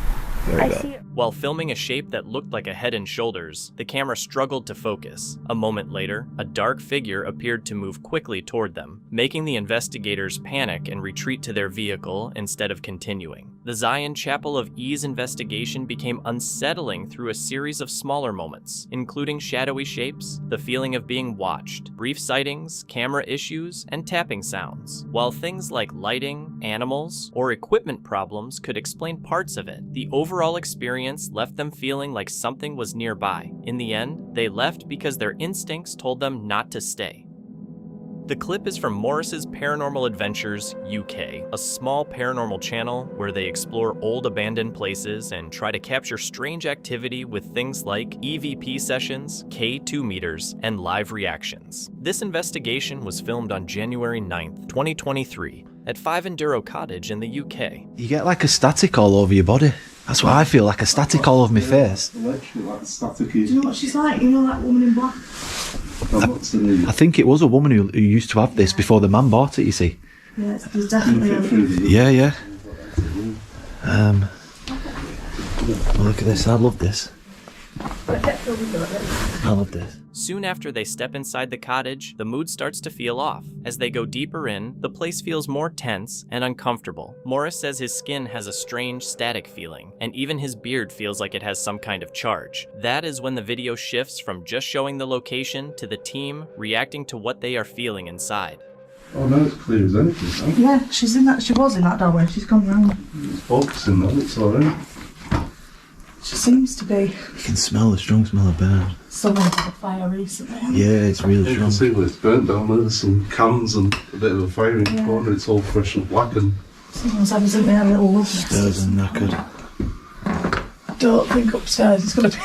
I see it. While filming a shape that looked like a head and shoulders, the camera struggled to focus. A moment later, a dark figure appeared to move quickly toward them, making the investigators panic and retreat to their vehicle instead of continuing. The Zion Chapel of Ease investigation became unsettling through a series of smaller moments, including shadowy shapes, the feeling of being watched, brief sightings, camera issues, and tapping sounds. While things like lighting, animals, or equipment problems could explain parts of it, the overall experience left them feeling like something was nearby. In the end, they left because their instincts told them not to stay. The clip is from Morris's Paranormal Adventures UK, a small paranormal channel where they explore old abandoned places and try to capture strange activity with things like EVP sessions, K2 meters, and live reactions. This investigation was filmed on January 9th, 2023, at 5 Enduro Cottage in the UK. You get like a static all over your body. That's what I feel, like a static all over my face. Do you know what she's like? You know that woman in black? I think it was a woman who used to have this before the man bought it, you see. Yeah, there's definitely Yeah. Well, look at this, I love this. I love this. Soon after they step inside the cottage, the mood starts to feel off. As they go deeper in, the place feels more tense and uncomfortable. Morris says his skin has a strange static feeling, and even his beard feels like it has some kind of charge. That is when the video shifts from just showing the location to the team reacting to what they are feeling inside. Oh no, it's clear as anything. Huh? Yeah, she was in that doorway, she's gone round. It's focusing on it's alright. She seems to be. You can smell the strong smell of burn. Someone's had a fire recently. Yeah, it's really strong. You can see where it's burnt down there. There's some cans and a bit of a fire in the corner. It's all fresh and blackened. Someone's evidently had a little love nest. Upstairs and knackered. I don't think upstairs it's going to be.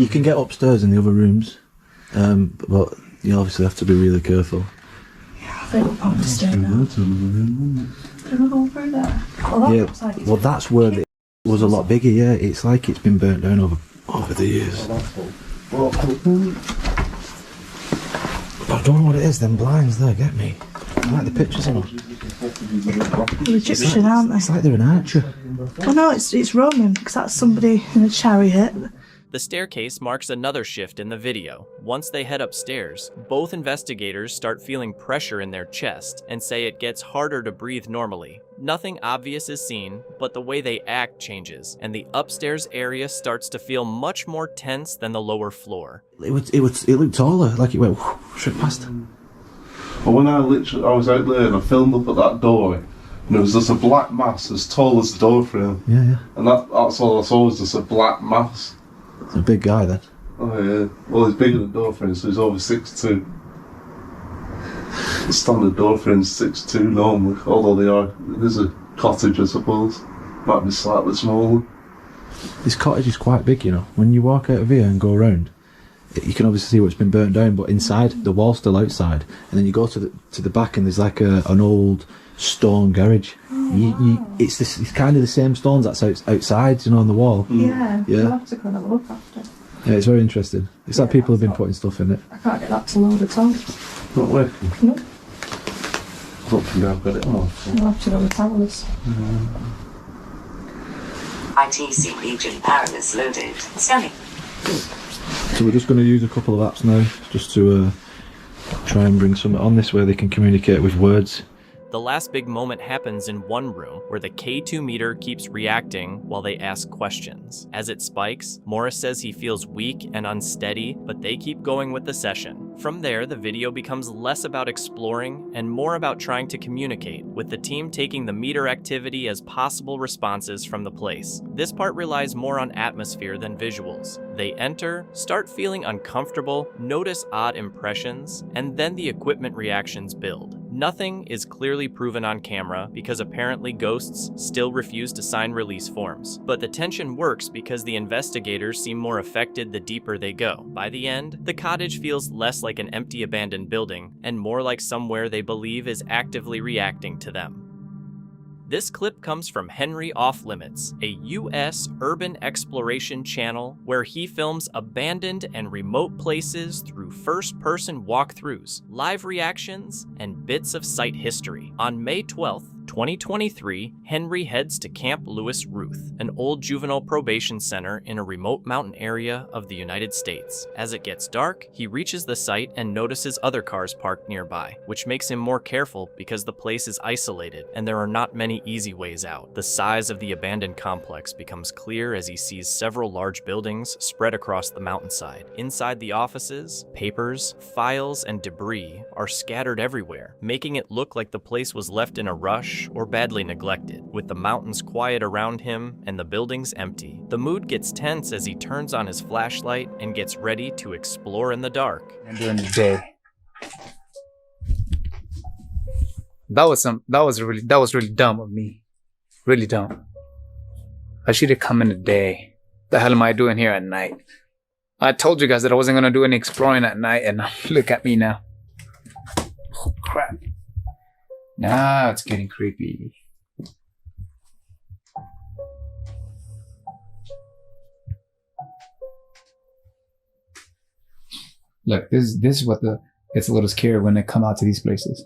You can get upstairs in the other rooms, but you obviously have to be really careful. Yeah, I think we'll probably stay now. Can I go through there? Well, that looks like well, that's where it was a lot bigger. Yeah, it's like it's been burnt down over the years. I don't know what it is. Them blinds there get me. I like the pictures of them. They're Egyptian, aren't they? It's like they're an archer. Oh no, it's Roman because that's somebody in a chariot. The staircase marks another shift in the video. Once they head upstairs, both investigators start feeling pressure in their chest and say it gets harder to breathe normally. Nothing obvious is seen, but the way they act changes, and the upstairs area starts to feel much more tense than the lower floor. It looked taller, like it went straight past. But when I was out there and I filmed up at that doorway, and there was just a black mass as tall as the door frame. Yeah. And that's all I saw was just a black mass. It's a big guy then. Oh yeah. Well, he's bigger than the door frame, so he's over 6'2". The standard door frame's 6'2" normally, although it is a cottage, I suppose. Might be slightly smaller. This cottage is quite big, you know. When you walk out of here and go around, you can obviously see what's been burnt down, but inside, the wall's still outside. And then you go to the back and there's like an old stone garage. It's kind of the same stones that's outside, you know, on the wall. Yeah. We'll have to go and have a look after. Yeah, it's very interesting. It's like people have been putting stuff in it. I can't get that to load at all. Not working? No. Hopefully I've got it on. We'll have to go with towers. ITC region Paradise loaded. Scanning. So we're just going to use a couple of apps now, just to try and bring something on this way they can communicate with words. The last big moment happens in one room where the K2 meter keeps reacting while they ask questions. As it spikes, Morris says he feels weak and unsteady, but they keep going with the session. From there, the video becomes less about exploring and more about trying to communicate, with the team taking the meter activity as possible responses from the place. This part relies more on atmosphere than visuals. They enter, start feeling uncomfortable, notice odd impressions, and then the equipment reactions build. Nothing is clearly proven on camera because apparently ghosts still refuse to sign release forms. But the tension works because the investigators seem more affected the deeper they go. By the end, the cottage feels less like an empty abandoned building and more like somewhere they believe is actively reacting to them. This clip comes from Henry Off Limits, a US urban exploration channel where he films abandoned and remote places through first-person walkthroughs, live reactions, and bits of site history. On May 12th, 2023, Henry heads to Camp Lewis Ruth, an old juvenile probation center in a remote mountain area of the United States. As it gets dark, he reaches the site and notices other cars parked nearby, which makes him more careful because the place is isolated and there are not many easy ways out. The size of the abandoned complex becomes clear as he sees several large buildings spread across the mountainside. Inside the offices, papers, files, and debris are scattered everywhere, making it look like the place was left in a rush or badly neglected, with the mountains quiet around him and the buildings empty. The mood gets tense as he turns on his flashlight and gets ready to explore in the dark. And during the day. That was really dumb of me. Really dumb. I should have come in the day. The hell am I doing here at night? I told you guys that I wasn't gonna do any exploring at night, and look at me now. Oh, crap. Now it's getting creepy. Look, this is what it's a little scary when they come out to these places.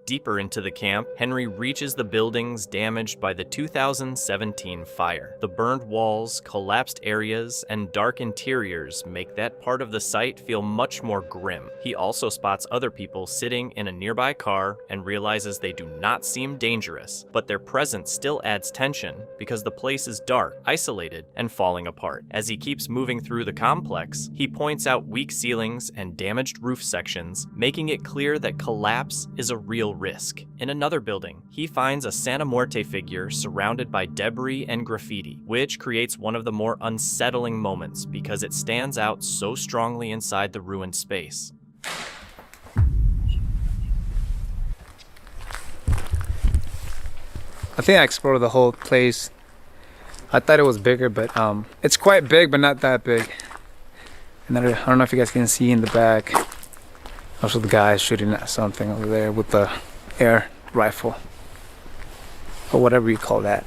Deeper into the camp, Henry reaches the buildings damaged by the 2017 fire. The burned walls, collapsed areas, and dark interiors make that part of the site feel much more grim. He also spots other people sitting in a nearby car and realizes they do not seem dangerous, but their presence still adds tension because the place is dark, isolated, and falling apart. As he keeps moving through the complex, he points out weak ceilings and damaged roof sections, making it clear that collapse is a real risk. In another building, he finds a Santa Muerte figure surrounded by debris and graffiti, which creates one of the more unsettling moments because it stands out so strongly inside the ruined space. I think I explored the whole place. I thought it was bigger, but it's quite big, but not that big. And I don't know if you guys can see in the back. Also, the guy is shooting at something over there with the air rifle, or whatever you call that.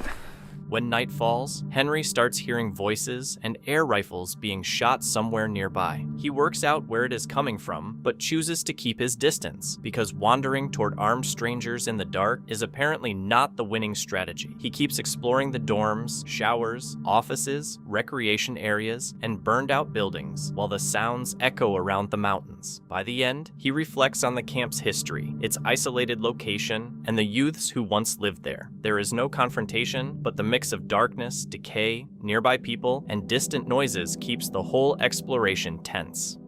When night falls, Henry starts hearing voices and air rifles being shot somewhere nearby. He works out where it is coming from, but chooses to keep his distance because wandering toward armed strangers in the dark is apparently not the winning strategy. He keeps exploring the dorms, showers, offices, recreation areas, and burned out buildings while the sounds echo around the mountains. By the end, he reflects on the camp's history, its isolated location, and the youths who once lived there. There is no confrontation, but the mix of darkness, decay, nearby people, and distant noises keeps the whole exploration tense.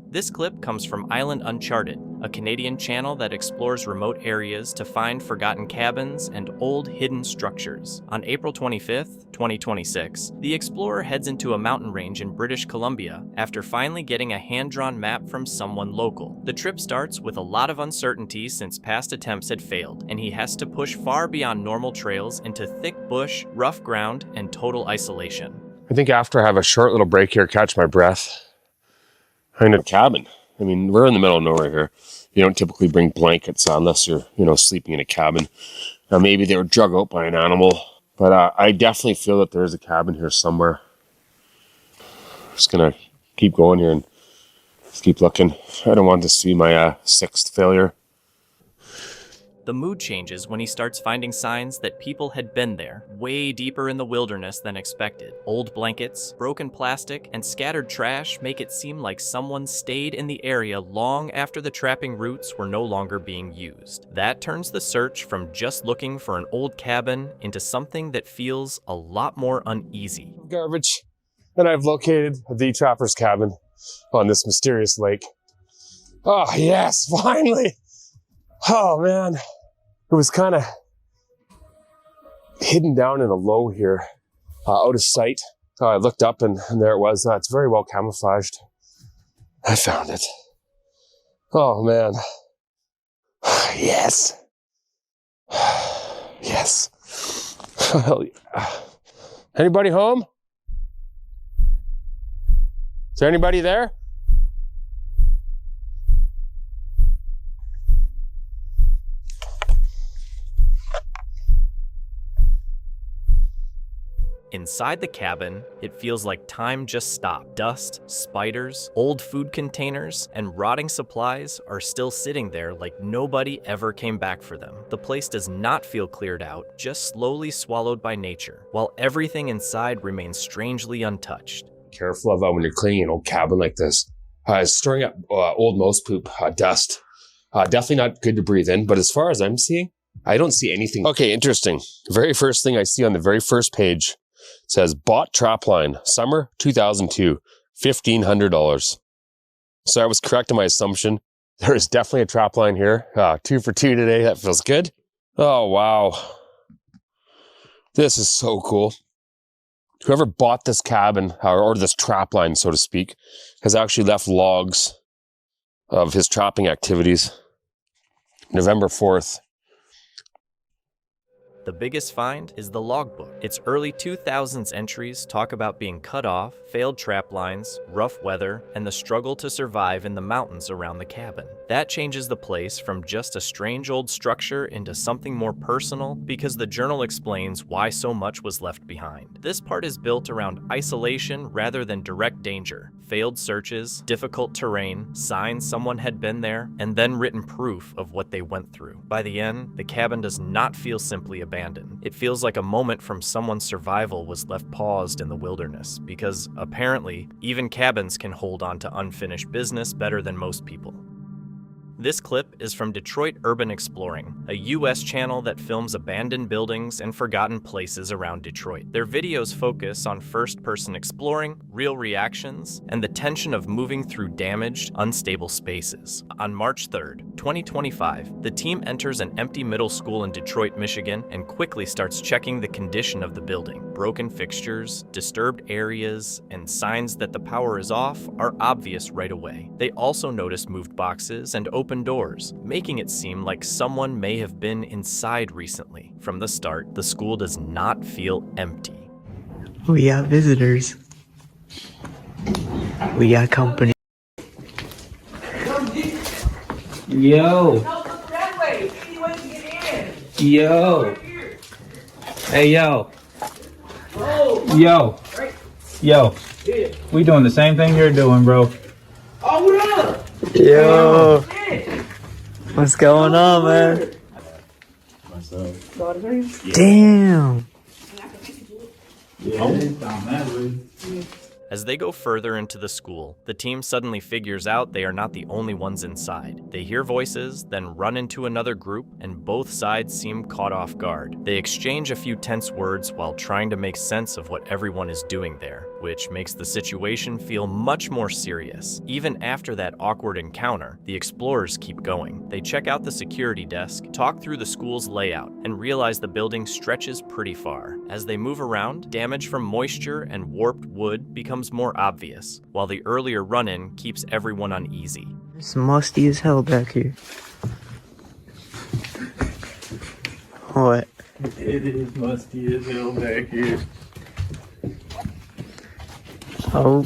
This clip comes from Island Uncharted, a Canadian channel that explores remote areas to find forgotten cabins and old hidden structures. On April 25th, 2026, the explorer heads into a mountain range in British Columbia after finally getting a hand-drawn map from someone local. The trip starts with a lot of uncertainty since past attempts had failed, and he has to push far beyond normal trails into thick bush, rough ground, and total isolation. I think after I have a short little break here, catch my breath, find a cabin. I mean, we're in the middle of nowhere here. You don't typically bring blankets unless you're, sleeping in a cabin. Now, maybe they were drug out by an animal, but I definitely feel that there is a cabin here somewhere. Just gonna keep going here and just keep looking. I don't want this to be my sixth failure. The mood changes when he starts finding signs that people had been there, way deeper in the wilderness than expected. Old blankets, broken plastic, and scattered trash make it seem like someone stayed in the area long after the trapping routes were no longer being used. That turns the search from just looking for an old cabin into something that feels a lot more uneasy. Garbage. And I've located the trapper's cabin on this mysterious lake. Oh, yes, finally. Oh, man. It was kind of hidden down in a low here, out of sight. I looked up and there it was. It's very well camouflaged. I found it. Oh, man. Yes. Yes. Hell yeah. Anybody home? Is there anybody there? Inside the cabin, it feels like time just stopped. Dust, spiders, old food containers, and rotting supplies are still sitting there like nobody ever came back for them. The place does not feel cleared out, just slowly swallowed by nature, while everything inside remains strangely untouched. Careful of when you're cleaning an old cabin like this. Storing up old mouse poop, dust. Definitely not good to breathe in, but as far as I'm seeing, I don't see anything. Okay, interesting. The very first thing I see on the very first page says, bought trapline, summer 2002, $1,500. So I was correct in my assumption. There is definitely a trapline here. 2 for 2 today. That feels good. Oh, wow. This is so cool. Whoever bought this cabin, or this trapline, so to speak, has actually left logs of his trapping activities. November 4th. The biggest find is the logbook. Its early 2000s entries talk about being cut off, failed trap lines, rough weather, and the struggle to survive in the mountains around the cabin. That changes the place from just a strange old structure into something more personal because the journal explains why so much was left behind. This part is built around isolation rather than direct danger. Failed searches, difficult terrain, signs someone had been there, and then written proof of what they went through. By the end, the cabin does not feel simply abandoned. It feels like a moment from someone's survival was left paused in the wilderness, because apparently, even cabins can hold on to unfinished business better than most people. This clip is from Detroit Urban Exploring, a US channel that films abandoned buildings and forgotten places around Detroit. Their videos focus on first-person exploring, real reactions, and the tension of moving through damaged, unstable spaces. On March 3rd, 2025, the team enters an empty middle school in Detroit, Michigan, and quickly starts checking the condition of the building. Broken fixtures, disturbed areas, and signs that the power is off are obvious right away. They also notice moved boxes and open doors, making it seem like someone may have been inside recently. From the start, the school does not feel empty. We got visitors. We got company. Yo. Yo. Hey, yo. Yo. Yo. We doing the same thing you're doing, bro. Oh, what up? Yo. What's going on, man? Damn. As they go further into the school, the team suddenly figures out they are not the only ones inside. They hear voices, then run into another group, and both sides seem caught off guard. They exchange a few tense words while trying to make sense of what everyone is doing there, which makes the situation feel much more serious. Even after that awkward encounter, the explorers keep going. They check out the security desk, talk through the school's layout, and realize the building stretches pretty far. As they move around, damage from moisture and warped wood becomes more obvious, while the earlier run-in keeps everyone uneasy. It's musty as hell back here. What? It is musty as hell back here. Oh.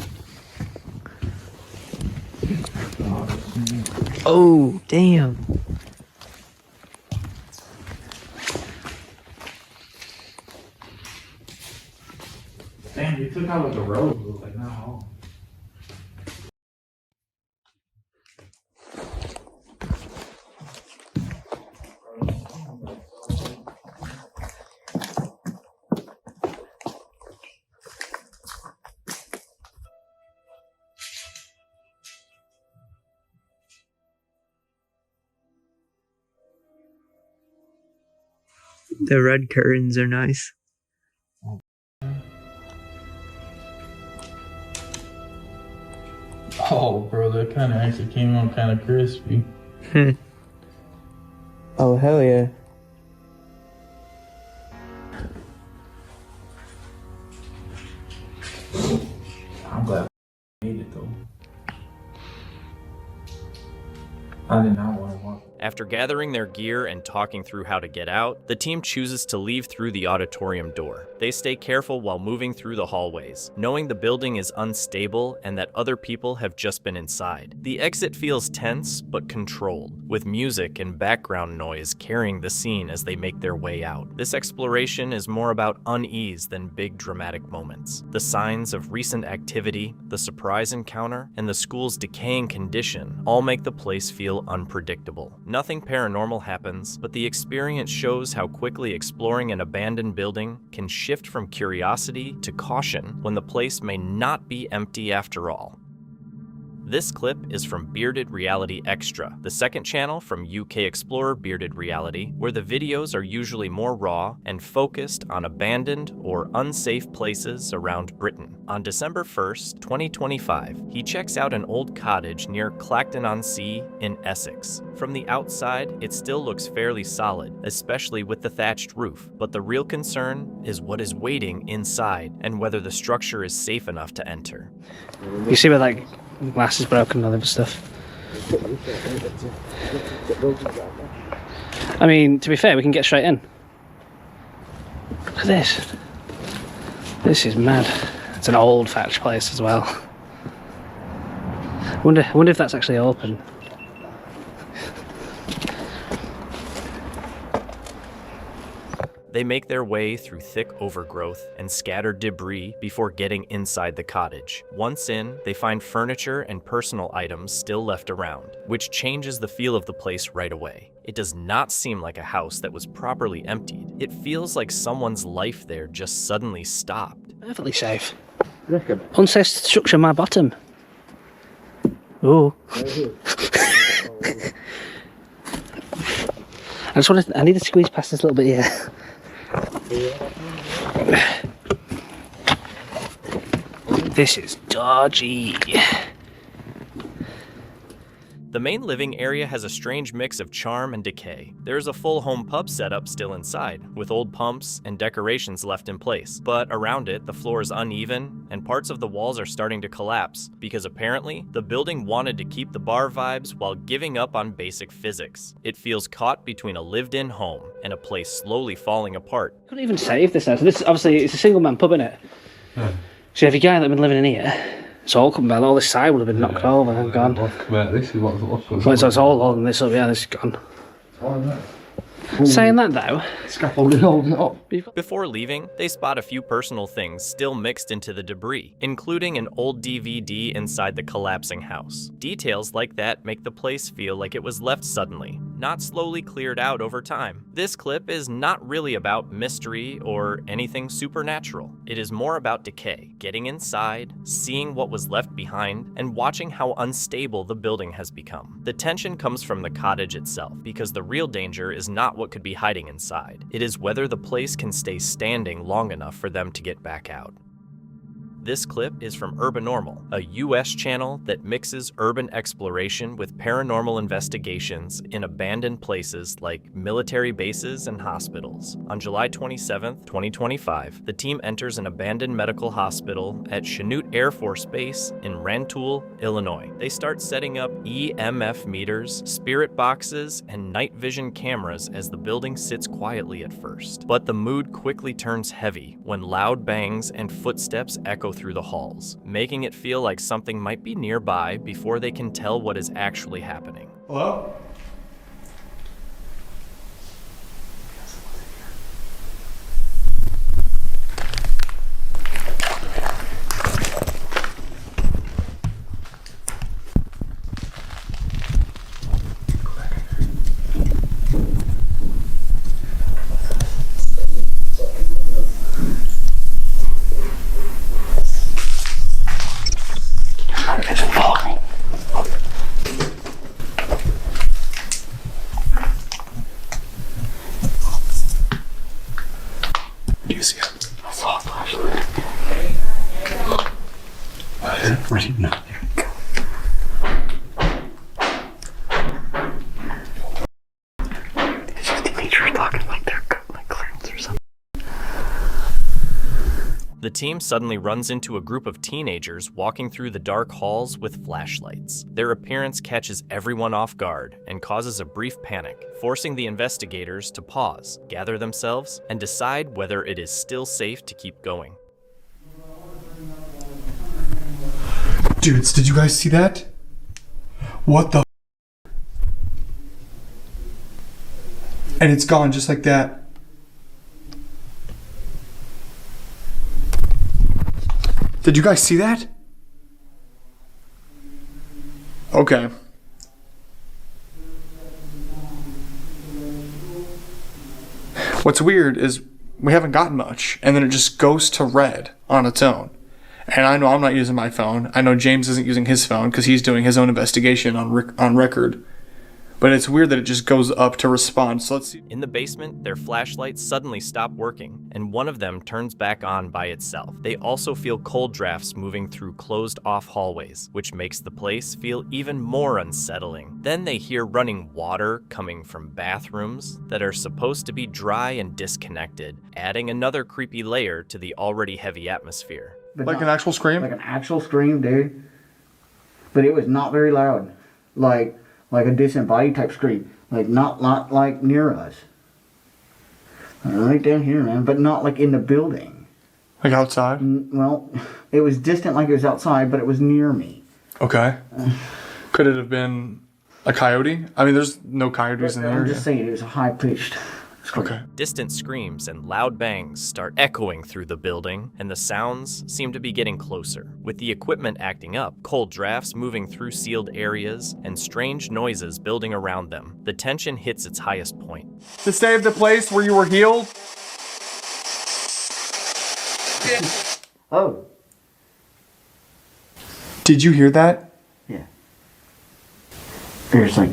Oh, damn. Damn, you took out like a road, it was like not home. The red curtains are nice. Oh, bro, that kind of actually came out kind of crispy. Oh, hell yeah. I'm glad I made it though. I did not want to walk. After gathering their gear and talking through how to get out, the team chooses to leave through the auditorium door. They stay careful while moving through the hallways, knowing the building is unstable and that other people have just been inside. The exit feels tense but controlled, with music and background noise carrying the scene as they make their way out. This exploration is more about unease than big dramatic moments. The signs of recent activity, the surprise encounter, and the school's decaying condition all make the place feel unpredictable. Nothing paranormal happens, but the experience shows how quickly exploring an abandoned building can shift from curiosity to caution when the place may not be empty after all. This clip is from Bearded Reality Extra, the second channel from UK Explorer Bearded Reality, where the videos are usually more raw and focused on abandoned or unsafe places around Britain. On December 1st, 2025, he checks out an old cottage near Clacton-on-Sea in Essex. From the outside, it still looks fairly solid, especially with the thatched roof, but the real concern is what is waiting inside and whether the structure is safe enough to enter. You see where like glass is broken and all that stuff. I mean, to be fair, we can get straight in. Look at this. This is mad. It's an old thatched place as well. I wonder if that's actually open. They make their way through thick overgrowth and scattered debris before getting inside the cottage. Once in, they find furniture and personal items still left around, which changes the feel of the place right away. It does not seem like a house that was properly emptied. It feels like someone's life there just suddenly stopped. Perfectly safe. Unsafe structure, my bottom. Ooh. I need to squeeze past this little bit here. This is dodgy. The main living area has a strange mix of charm and decay. There is a full home pub setup still inside, with old pumps and decorations left in place. But around it, the floor is uneven, and parts of the walls are starting to collapse, because apparently, the building wanted to keep the bar vibes while giving up on basic physics. It feels caught between a lived-in home and a place slowly falling apart. Couldn't even save this now. So this, obviously, it's a single-man pub, isn't it? So every guy that had been living in here, it's all come down, all this side would have been knocked over and gone. This is what's So it's all holding this up, yeah, this is gone. Saying that though, scaffolding holding it up. Before leaving, they spot a few personal things still mixed into the debris, including an old DVD inside the collapsing house. Details like that make the place feel like it was left suddenly, not slowly cleared out over time. This clip is not really about mystery or anything supernatural. It is more about decay, getting inside, seeing what was left behind, and watching how unstable the building has become. The tension comes from the cottage itself, because the real danger is not what could be hiding inside. It is whether the place can stay standing long enough for them to get back out. This clip is from Urbanormal, a US channel that mixes urban exploration with paranormal investigations in abandoned places like military bases and hospitals. On July 27, 2025, the team enters an abandoned medical hospital at Chanute Air Force Base in Rantoul, Illinois. They start setting up EMF meters, spirit boxes, and night vision cameras as the building sits quietly at first. But the mood quickly turns heavy when loud bangs and footsteps echo through the halls, making it feel like something might be nearby before they can tell what is actually happening. Hello? Do you see it? I saw a flashlight. Right now. The team suddenly runs into a group of teenagers walking through the dark halls with flashlights. Their appearance catches everyone off guard and causes a brief panic, forcing the investigators to pause, gather themselves, and decide whether it is still safe to keep going. Dudes, did you guys see that? What the? And it's gone just like that. Did you guys see that? Okay. What's weird is we haven't gotten much, and then it just goes to red on its own. And I know I'm not using my phone. I know James isn't using his phone because he's doing his own investigation on record. But it's weird that it just goes up to respond. So let's see. In the basement, their flashlights suddenly stop working, and one of them turns back on by itself. They also feel cold drafts moving through closed-off hallways, which makes the place feel even more unsettling. Then they hear running water coming from bathrooms that are supposed to be dry and disconnected, adding another creepy layer to the already heavy atmosphere. Like an actual scream? Like an actual scream, dude. But it was not very loud. Like a disembodied type scream. Like not like near us. Right down here, man. But not like in the building. Like outside? Well, it was distant like it was outside, but it was near me. Okay. Could it have been a coyote? I mean, there's no coyotes in the area. I'm just saying, it was a high-pitched scream. Okay. Distant screams and loud bangs start echoing through the building, and the sounds seem to be getting closer. With the equipment acting up, cold drafts moving through sealed areas, and strange noises building around them, the tension hits its highest point. To save the place where you were healed? Oh. Did you hear that? Yeah. There's like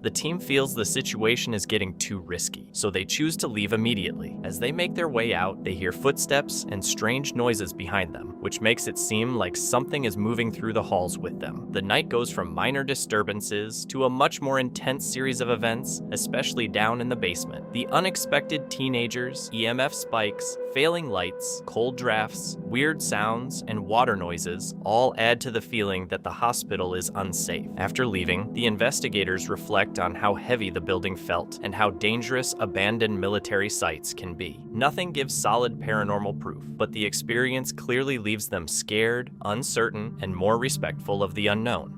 The team feels the situation is getting too risky, so they choose to leave immediately. As they make their way out, they hear footsteps and strange noises behind them, which makes it seem like something is moving through the halls with them. The night goes from minor disturbances to a much more intense series of events, especially down in the basement. The unexpected teenagers, EMF spikes, failing lights, cold drafts, weird sounds, and water noises all add to the feeling that the hospital is unsafe. After leaving, the investigators reflect on how heavy the building felt and how dangerous abandoned military sites can be. Nothing gives solid paranormal proof, but the experience clearly leaves them scared, uncertain, and more respectful of the unknown.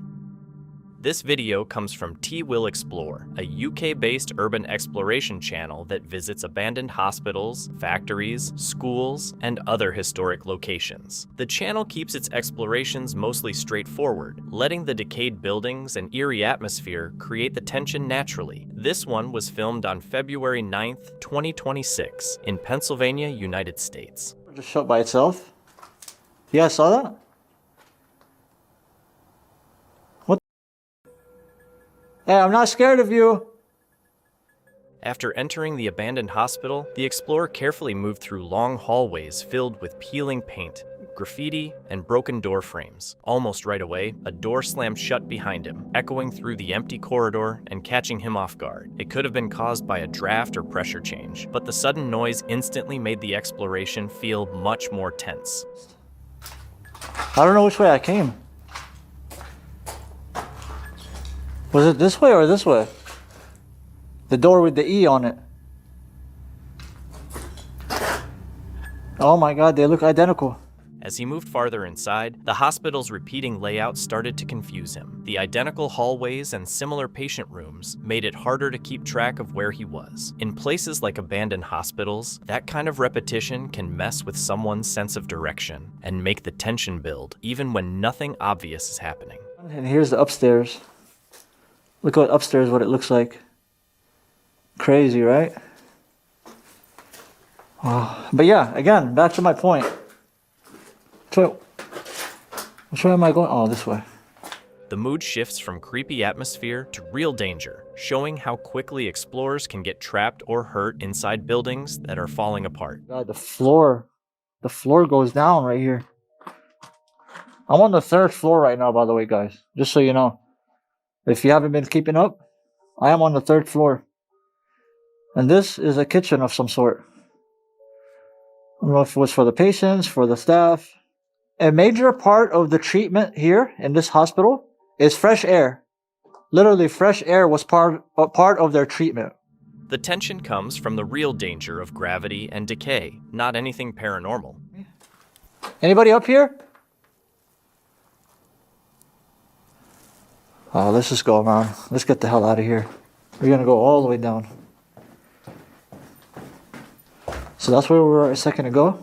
This video comes from T Will Explore, a UK-based urban exploration channel that visits abandoned hospitals, factories, schools, and other historic locations. The channel keeps its explorations mostly straightforward, letting the decayed buildings and eerie atmosphere create the tension naturally. This one was filmed on February 9th, 2026, in Pennsylvania, United States. just shut by itself. You guys saw that? Hey, I'm not scared of you. After entering the abandoned hospital, the explorer carefully moved through long hallways filled with peeling paint, graffiti, and broken door frames. Almost right away, a door slammed shut behind him, echoing through the empty corridor and catching him off guard. It could have been caused by a draft or pressure change, but the sudden noise instantly made the exploration feel much more tense. I don't know which way I came. Was it this way or this way? The door with the E on it. Oh my god, they look identical. As he moved farther inside, the hospital's repeating layout started to confuse him. The identical hallways and similar patient rooms made it harder to keep track of where he was. In places like abandoned hospitals, that kind of repetition can mess with someone's sense of direction and make the tension build, even when nothing obvious is happening. And here's the upstairs. Look at upstairs what it looks like. Crazy, right? Oh, but yeah, again, back to my point. Which way am I going? Oh, this way. The mood shifts from creepy atmosphere to real danger, showing how quickly explorers can get trapped or hurt inside buildings that are falling apart. God, the floor goes down right here. I'm on the 3rd floor right now, by the way, guys. Just so you know. If you haven't been keeping up, I am on the 3rd floor. And this is a kitchen of some sort. I don't know if it was for the patients, for the staff. A major part of the treatment here in this hospital is fresh air. Literally, fresh air was part of their treatment. The tension comes from the real danger of gravity and decay, not anything paranormal. Anybody up here? Oh, let's just go, man. Let's get the hell out of here. We're gonna go all the way down. So that's where we were a second ago.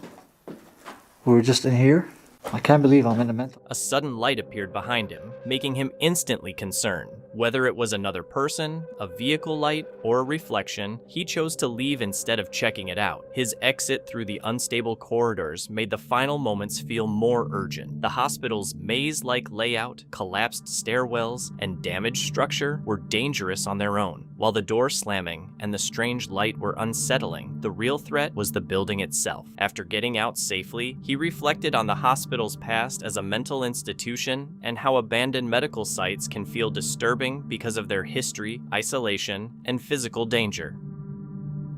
We were just in here. I can't believe I'm in a mental. A sudden light appeared behind him, making him instantly concerned. Whether it was another person, a vehicle light, or a reflection, he chose to leave instead of checking it out. His exit through the unstable corridors made the final moments feel more urgent. The hospital's maze-like layout, collapsed stairwells, and damaged structure were dangerous on their own. While the door slamming and the strange light were unsettling, the real threat was the building itself. After getting out safely, he reflected on the hospital's past as a mental institution and how abandoned medical sites can feel disturbing because of their history, isolation, and physical danger.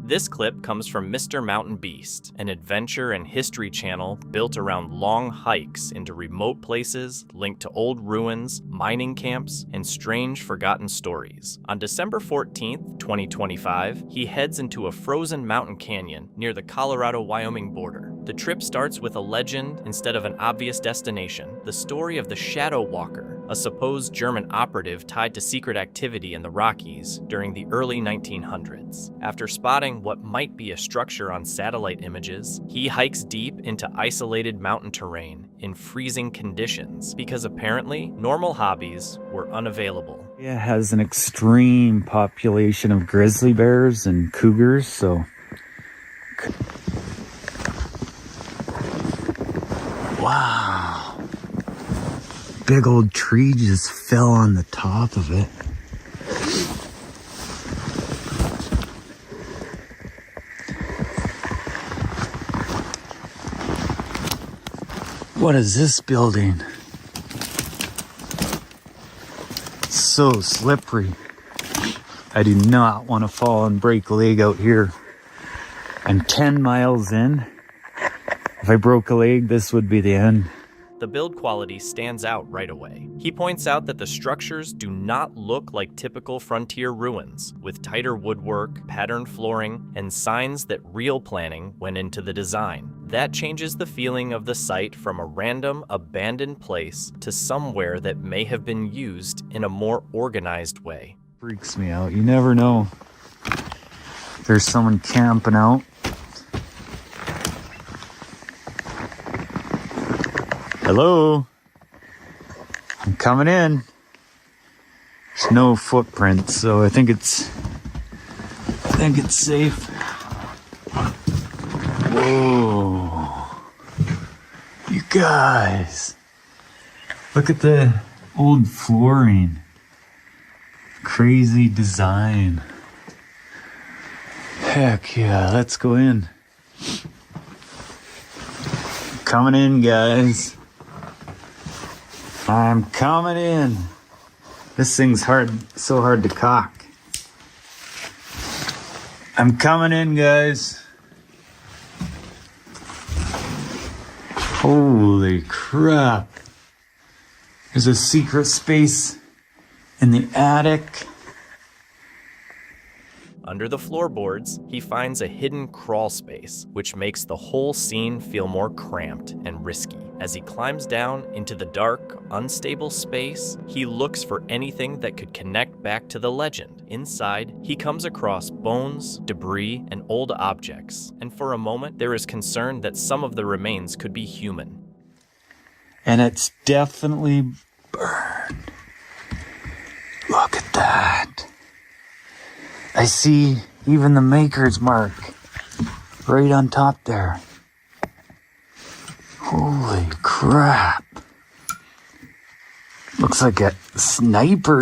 This clip comes from Mr. Mountain Beast, an adventure and history channel built around long hikes into remote places linked to old ruins, mining camps, and strange forgotten stories. On December 14th, 2025, he heads into a frozen mountain canyon near the Colorado-Wyoming border. The trip starts with a legend instead of an obvious destination, the story of the Shadow Walker, a supposed German operative tied to secret activity in the Rockies during the early 1900s. After spotting what might be a structure on satellite images, he hikes deep into isolated mountain terrain in freezing conditions because apparently normal hobbies were unavailable. It has an extreme population of grizzly bears and cougars, so... Wow. Big old tree just fell on the top of it. What is this building? It's so slippery. I do not want to fall and break a leg out here. I'm 10 miles in. If I broke a leg, this would be the end. The build quality stands out right away. He points out that the structures do not look like typical frontier ruins, with tighter woodwork, patterned flooring, and signs that real planning went into the design. That changes the feeling of the site from a random, abandoned place to somewhere that may have been used in a more organized way. Freaks me out. You never know. There's someone camping out. Hello? I'm coming in. There's no footprints, so I think it's safe. Whoa. You guys. Look at the old flooring. Crazy design. Heck yeah, let's go in. Coming in, guys. I'm coming in. This thing's so hard to cock. I'm coming in, guys. Holy crap. There's a secret space in the attic. Under the floorboards, he finds a hidden crawl space, which makes the whole scene feel more cramped and risky. As he climbs down into the dark, unstable space, he looks for anything that could connect back to the legend. Inside, he comes across bones, debris, and old objects, and for a moment, there is concern that some of the remains could be human. And it's definitely burned. Look at that. I see even the maker's mark right on top there. Holy crap. Looks like a sniper.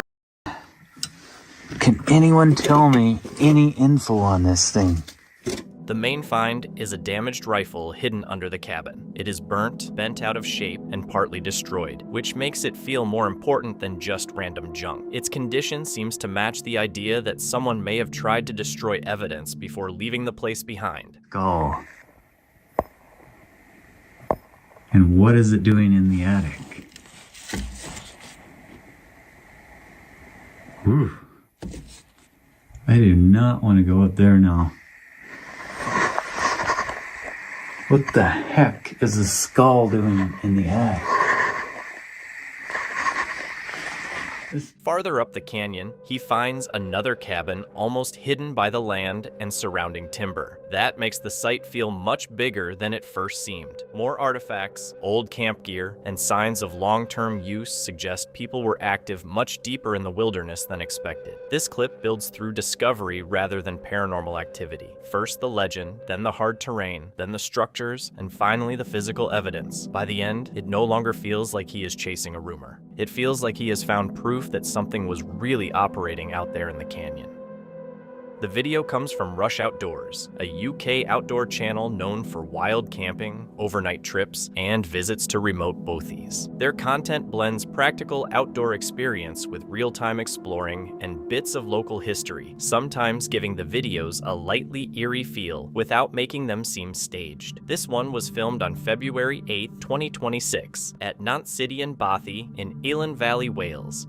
Can anyone tell me any info on this thing? The main find is a damaged rifle hidden under the cabin. It is burnt, bent out of shape, and partly destroyed, which makes it feel more important than just random junk. Its condition seems to match the idea that someone may have tried to destroy evidence before leaving the place behind. Go. And what is it doing in the attic? Whew. I do not want to go up there now. What the heck is a skull doing in the attic? Farther up the canyon, he finds another cabin almost hidden by the land and surrounding timber. That makes the site feel much bigger than it first seemed. More artifacts, old camp gear, and signs of long-term use suggest people were active much deeper in the wilderness than expected. This clip builds through discovery rather than paranormal activity. First the legend, then the hard terrain, then the structures, and finally the physical evidence. By the end, it no longer feels like he is chasing a rumor. It feels like he has found proof that something was really operating out there in the canyon. The video comes from Rush Outdoors, a UK outdoor channel known for wild camping, overnight trips, and visits to remote bothies. Their content blends practical outdoor experience with real-time exploring and bits of local history, sometimes giving the videos a lightly eerie feel without making them seem staged. This one was filmed on February 8, 2026 at Nant Sidian Bothy in Elan Valley, Wales.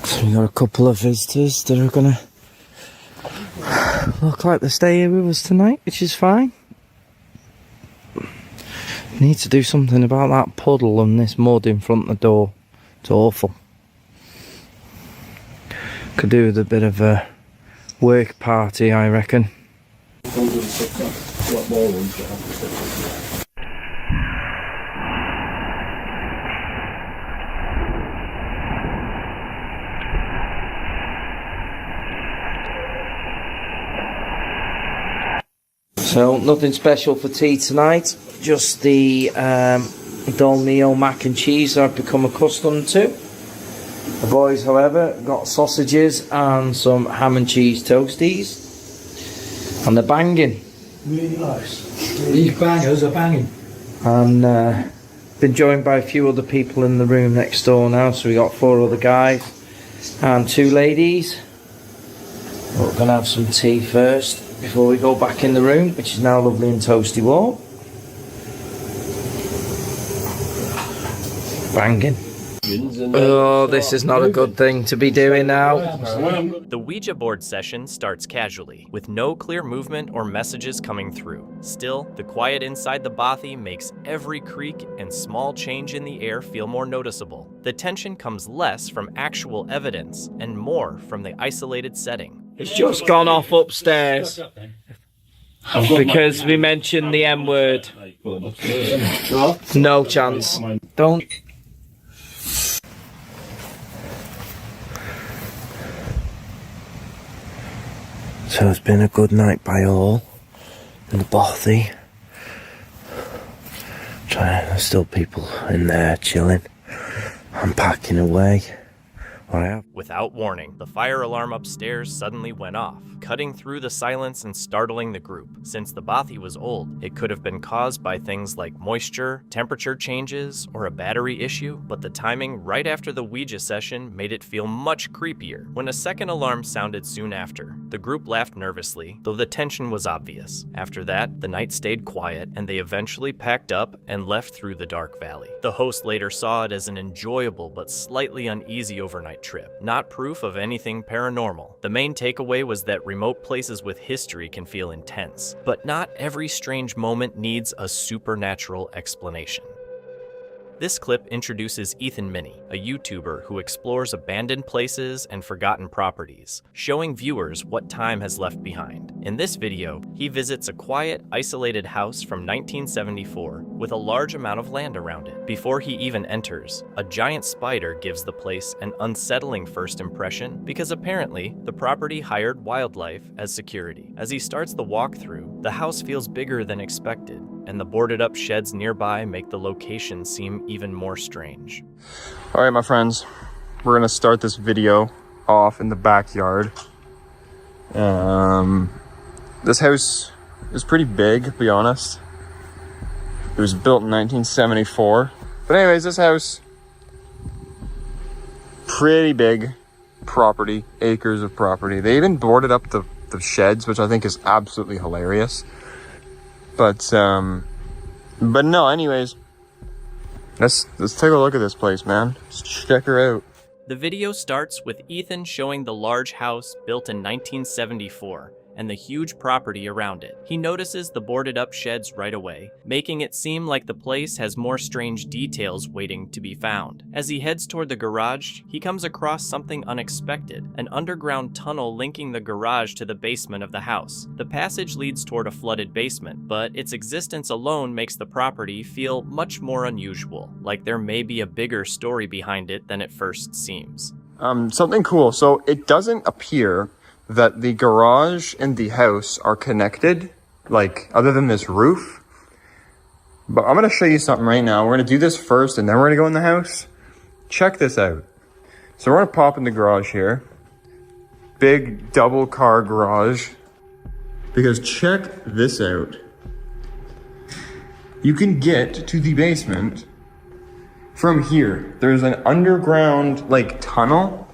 So we got a couple of visitors that are gonna look like they stay here with us tonight, which is fine. Need to do something about that puddle and this mud in front of the door. It's awful. Could do with a bit of a work party, I reckon. So nothing special for tea tonight, just the Dolmio mac and cheese I've become accustomed to. The boys, however, got sausages and some ham and cheese toasties, and they're banging. Really nice. These bangers are banging. And been joined by a few other people in the room next door now, so we got 4 other guys and 2 ladies. We're going to have some tea first before we go back in the room, which is now lovely and toasty warm. Banging. Oh, this is not a good thing to be doing now. The Ouija board session starts casually, with no clear movement or messages coming through. Still, the quiet inside the bothy makes every creak and small change in the air feel more noticeable. The tension comes less from actual evidence and more from the isolated setting. It's just gone off upstairs because we mentioned the M word. No chance. Don't. So it's been a good night by all in the bothy. There's still people in there chilling. I'm packing away. Without warning, the fire alarm upstairs suddenly went off, cutting through the silence and startling the group. Since the bothy was old, it could have been caused by things like moisture, temperature changes, or a battery issue, but the timing right after the Ouija session made it feel much creepier. When a second alarm sounded soon after, the group laughed nervously, though the tension was obvious. After that, the night stayed quiet, and they eventually packed up and left through the dark valley. The host later saw it as an enjoyable but slightly uneasy overnight trip, not proof of anything paranormal. The main takeaway was that remote places with history can feel intense, but not every strange moment needs a supernatural explanation. This clip introduces Ethan Minnie, a YouTuber who explores abandoned places and forgotten properties, showing viewers what time has left behind. In this video, he visits a quiet, isolated house from 1974 with a large amount of land around it. Before he even enters, a giant spider gives the place an unsettling first impression because apparently the property hired wildlife as security. As he starts the walkthrough, the house feels bigger than expected. and the boarded up sheds nearby make the location seem even more strange. All right, my friends, we're gonna start this video off in the backyard. This house is pretty big, to be honest. It was built in 1974. But anyways, this house, pretty big property, acres of property. They even boarded up the sheds, which I think is absolutely hilarious. But no, anyways, let's take a look at this place, man. Let's check her out. The video starts with Ethan showing the large house built in 1974 and the huge property around it. He notices the boarded up sheds right away, making it seem like the place has more strange details waiting to be found. As he heads toward the garage, he comes across something unexpected, an underground tunnel linking the garage to the basement of the house. The passage leads toward a flooded basement, but its existence alone makes the property feel much more unusual, like there may be a bigger story behind it than it first seems. Something cool. So it doesn't appear that the garage and the house are connected, like, other than this roof. But I'm gonna show you something right now. We're gonna do this first, and then we're gonna go in the house. Check this out. So we're gonna pop in the garage here. Big double car garage. Because check this out. You can get to the basement from here. There's an underground, like, tunnel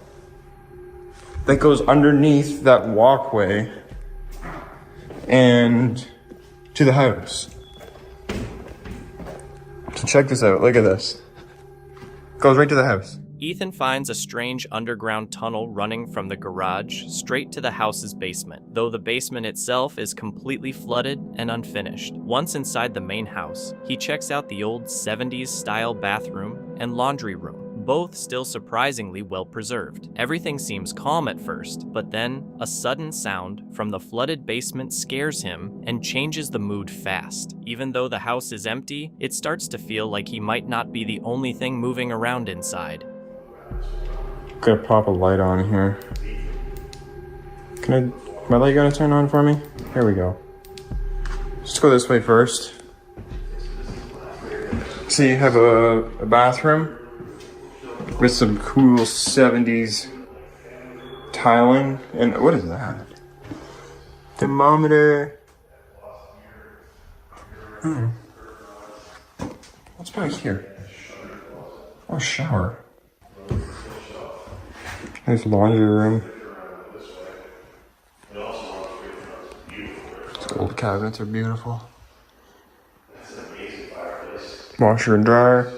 that goes underneath that walkway and to the house. So check this out, look at this. Goes right to the house. Ethan finds a strange underground tunnel running from the garage straight to the house's basement, though the basement itself is completely flooded and unfinished. Once inside the main house, he checks out the old 70s style bathroom and laundry room, both still surprisingly well preserved. Everything seems calm at first, but then a sudden sound from the flooded basement scares him and changes the mood fast. Even though the house is empty, it starts to feel like he might not be the only thing moving around inside. Gonna pop a light on here. My light gonna turn on for me? Here we go. Let's go this way first. So you have a bathroom with some cool 70s tiling. And what is that? Thermometer. What's back here? Oh, shower. Nice laundry room. These old cabinets are beautiful. Washer and dryer.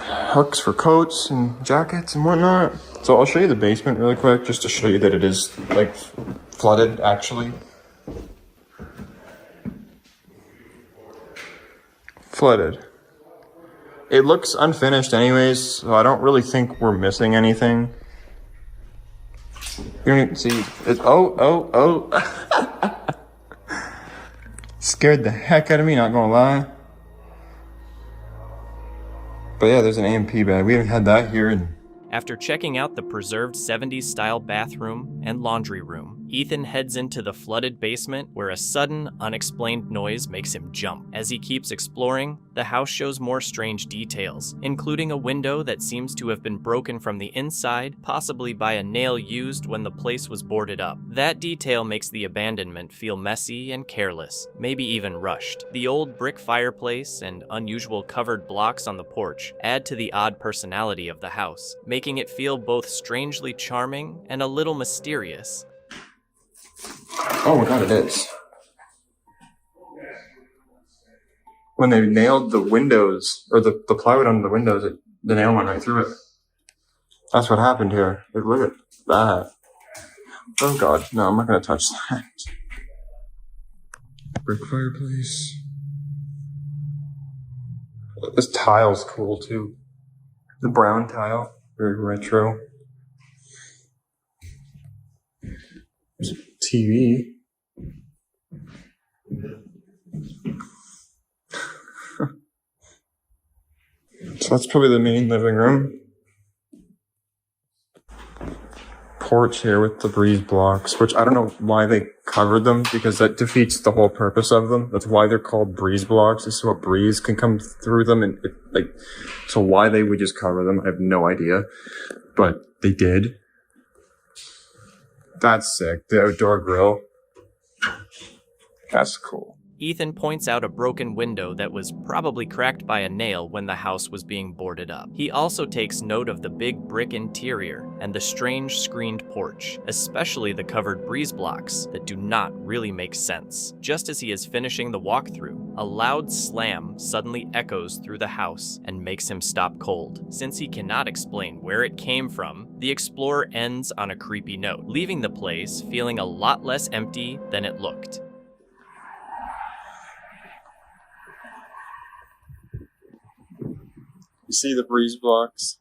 Hooks for coats and jackets and whatnot. So I'll show you the basement really quick, just to show you that it is, like, flooded, actually. Flooded. It looks unfinished anyways, so I don't really think we're missing anything. You don't even see it. Oh. Scared the heck out of me, not gonna lie. But yeah, there's an A&P bag. We haven't had that here in... After checking out the preserved 70s style bathroom and laundry room, Ethan heads into the flooded basement where a sudden, unexplained noise makes him jump. As he keeps exploring, the house shows more strange details, including a window that seems to have been broken from the inside, possibly by a nail used when the place was boarded up. That detail makes the abandonment feel messy and careless, maybe even rushed. The old brick fireplace and unusual covered blocks on the porch add to the odd personality of the house, making it feel both strangely charming and a little mysterious. Oh my god, it is. When they nailed the windows, or the plywood on the windows, the nail went right through it. That's what happened here. Like, look at that. Oh god, no, I'm not gonna touch that. Brick fireplace. This tile's cool too. The brown tile, very retro. There's a TV. So that's probably the main living room. Porch here with the breeze blocks, which I don't know why they covered them because that defeats the whole purpose of them. That's why they're called breeze blocks, is so a breeze can come through them, and so why they would just cover them, I have no idea, but they did. That's sick. The outdoor grill. That's cool. Ethan points out a broken window that was probably cracked by a nail when the house was being boarded up. He also takes note of the big brick interior and the strange screened porch, especially the covered breeze blocks that do not really make sense. Just as he is finishing the walkthrough, a loud slam suddenly echoes through the house and makes him stop cold. Since he cannot explain where it came from, the explorer ends on a creepy note, leaving the place feeling a lot less empty than it looked. You see the breeze blocks?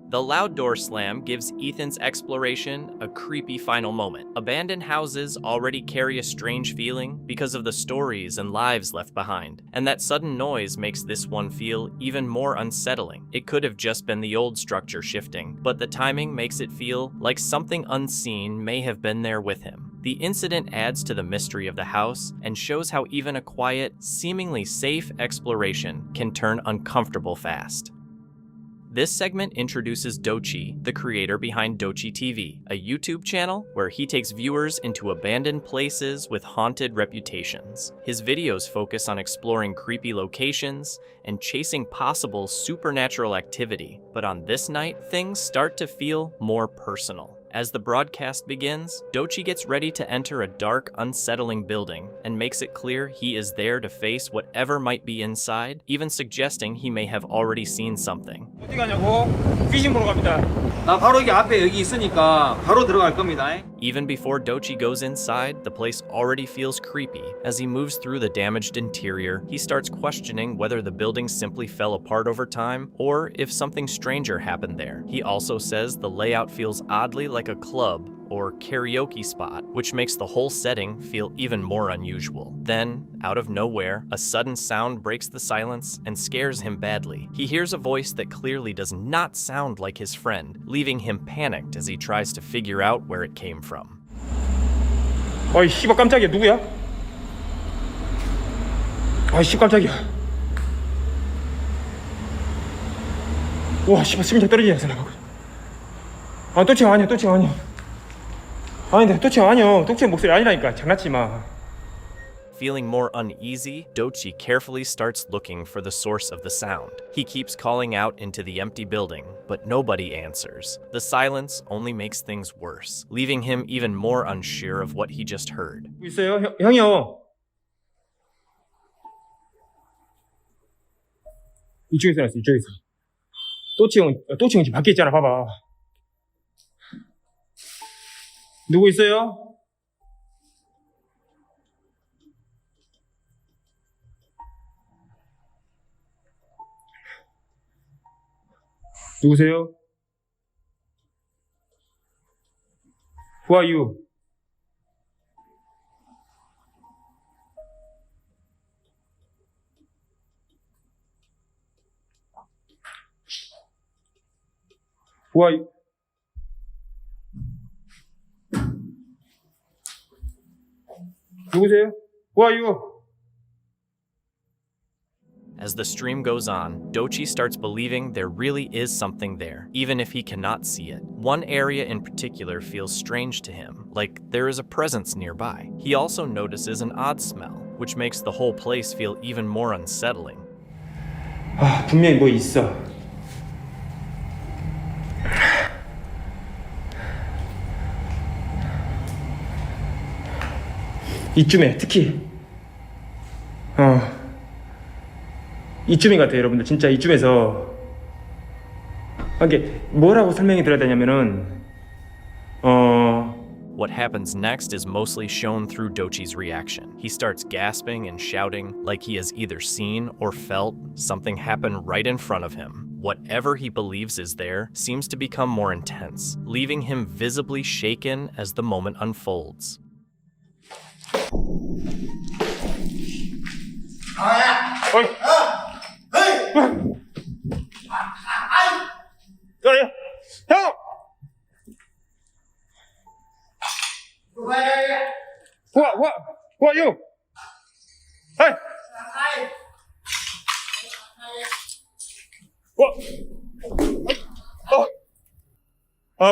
The loud door slam gives Ethan's exploration a creepy final moment. Abandoned houses already carry a strange feeling because of the stories and lives left behind, and that sudden noise makes this one feel even more unsettling. It could have just been the old structure shifting, but the timing makes it feel like something unseen may have been there with him. The incident adds to the mystery of the house and shows how even a quiet, seemingly safe exploration can turn uncomfortable fast. This segment introduces Dochi, the creator behind Dochi TV, a YouTube channel where he takes viewers into abandoned places with haunted reputations. His videos focus on exploring creepy locations and chasing possible supernatural activity, but on this night, things start to feel more personal. As the broadcast begins, Dochi gets ready to enter a dark, unsettling building and makes it clear he is there to face whatever might be inside, even suggesting he may have already seen something. 어디 가냐고? 피싱 보러 갑니다. 나 바로 여기 앞에 여기 있으니까 바로 들어갈 겁니다. Even before Dochi goes inside, the place already feels creepy. As he moves through the damaged interior, he starts questioning whether the building simply fell apart over time or if something stranger happened there. He also says the layout feels oddly like a club or karaoke spot, which makes the whole setting feel even more unusual. Then, out of nowhere, a sudden sound breaks the silence and scares him badly. He hears a voice that clearly does not sound like his friend, leaving him panicked as he tries to figure out where it came from. 어이 씨발 깜짝이야 누구야? 아이 씨 깜짝이야. 와 씨발 심장 떨어지냐 생각하고. 아 또치 아니야 또치 아니야. 아닌데 또치 아니야. 또치 목소리 아니라니까 장난치 마. Feeling more uneasy, Dochi carefully starts looking for the source of the sound. He keeps calling out into the empty building, but nobody answers. The silence only makes things worse, leaving him even more unsure of what he just heard. 있어요 형이요. 이쪽에서 났어 이쪽에서. 또치 형 지금 밖에 있잖아 봐봐. 누구 있어요? 누구세요? Who are you? Who are you? 누구세요? Who are you? As the stream goes on, Dochi starts believing there really is something there, even if he cannot see it. One area in particular feels strange to him, like there is a presence nearby. He also notices an odd smell, which makes the whole place feel even more unsettling. 아, 분명히 뭐 있어. 이쯤에 특히 이쯤인 것 같아요 여러분들. 진짜 이쯤에서 이게 뭐라고 설명이 드려야 되냐면은 What happens next is mostly shown through Dochi's reaction. He starts gasping and shouting like he has either seen or felt something happen right in front of him. Whatever he believes is there seems to become more intense, leaving him visibly shaken as the moment unfolds. 형! Who are you? Hey! What? Oh.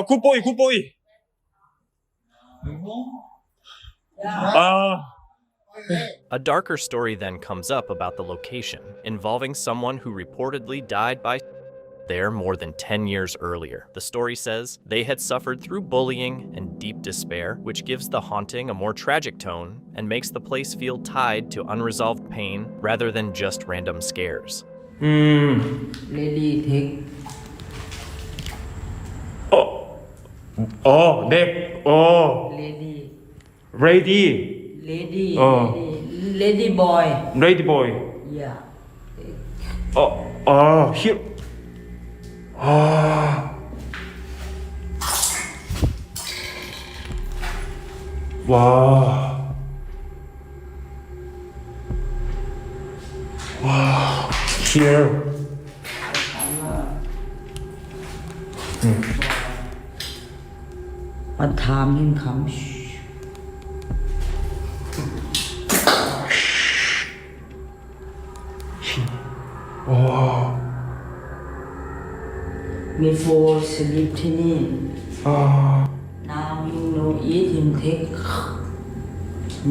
Good boy, good boy. A darker story then comes up about the location, involving someone who reportedly died by there more than 10 years earlier. The story says they had suffered through bullying and deep despair, which gives the haunting a more tragic tone and makes the place feel tied to unresolved pain rather than just random scares. Lady take. Neck. Lady. Lady. Lady boy. Lady boy. Yeah. Here. Wow. Here. What time him come? Before sleep ที่นี่ Now you know eat him take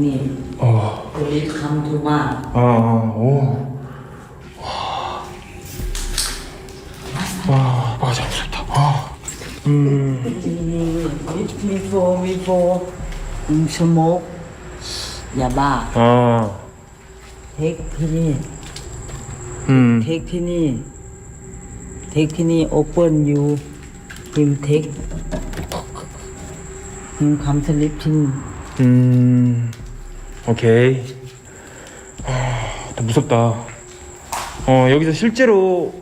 นี่ Police come to back 맞아 무섭다. Before smoke ยาบ้า Take ที่นี่ Take ที่นี่ Take ที่นี่ open you him take him come sleep ที่นี่ 오케이. 무섭다. 여기서 실제로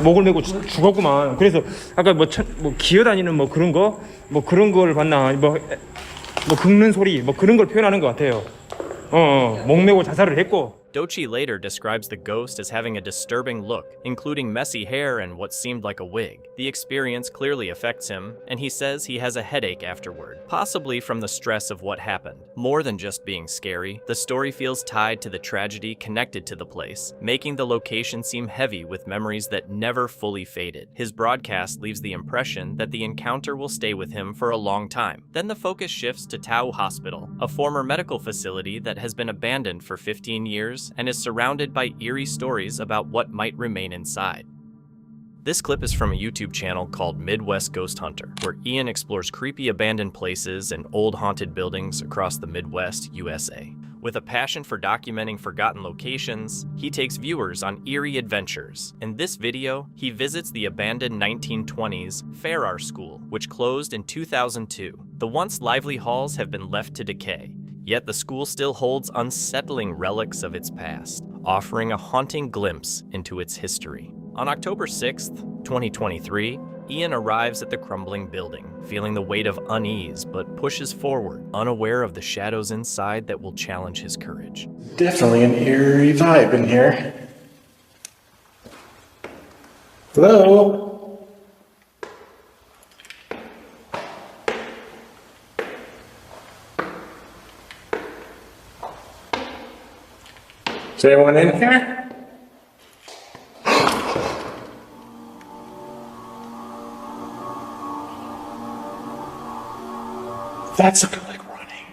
목을 메고 죽었구만. 그래서 아까 뭐 기어다니는 뭐 그런 거, 뭐 그런 걸 봤나, 뭐 긁는 소리, 뭐 그런 걸 표현하는 것 같아요. 목 메고 자살을 했고. Dochi later describes the ghost as having a disturbing look, including messy hair and what seemed like a wig. The experience clearly affects him, and he says he has a headache afterward, possibly from the stress of what happened. More than just being scary, the story feels tied to the tragedy connected to the place, making the location seem heavy with memories that never fully faded. His broadcast leaves the impression that the encounter will stay with him for a long time. Then the focus shifts to Tau Hospital, a former medical facility that has been abandoned for 15 years and is surrounded by eerie stories about what might remain inside. This clip is from a YouTube channel called Midwest Ghost Hunter, where Ian explores creepy abandoned places and old haunted buildings across the Midwest, USA. With a passion for documenting forgotten locations, he takes viewers on eerie adventures. In this video, he visits the abandoned 1920s Farrar School, which closed in 2002. The once lively halls have been left to decay. Yet the school still holds unsettling relics of its past, offering a haunting glimpse into its history. On October 6th, 2023, Ian arrives at the crumbling building, feeling the weight of unease, but pushes forward, unaware of the shadows inside that will challenge his courage. Definitely an eerie vibe in here. Hello? Is anyone in here? That's looking like running.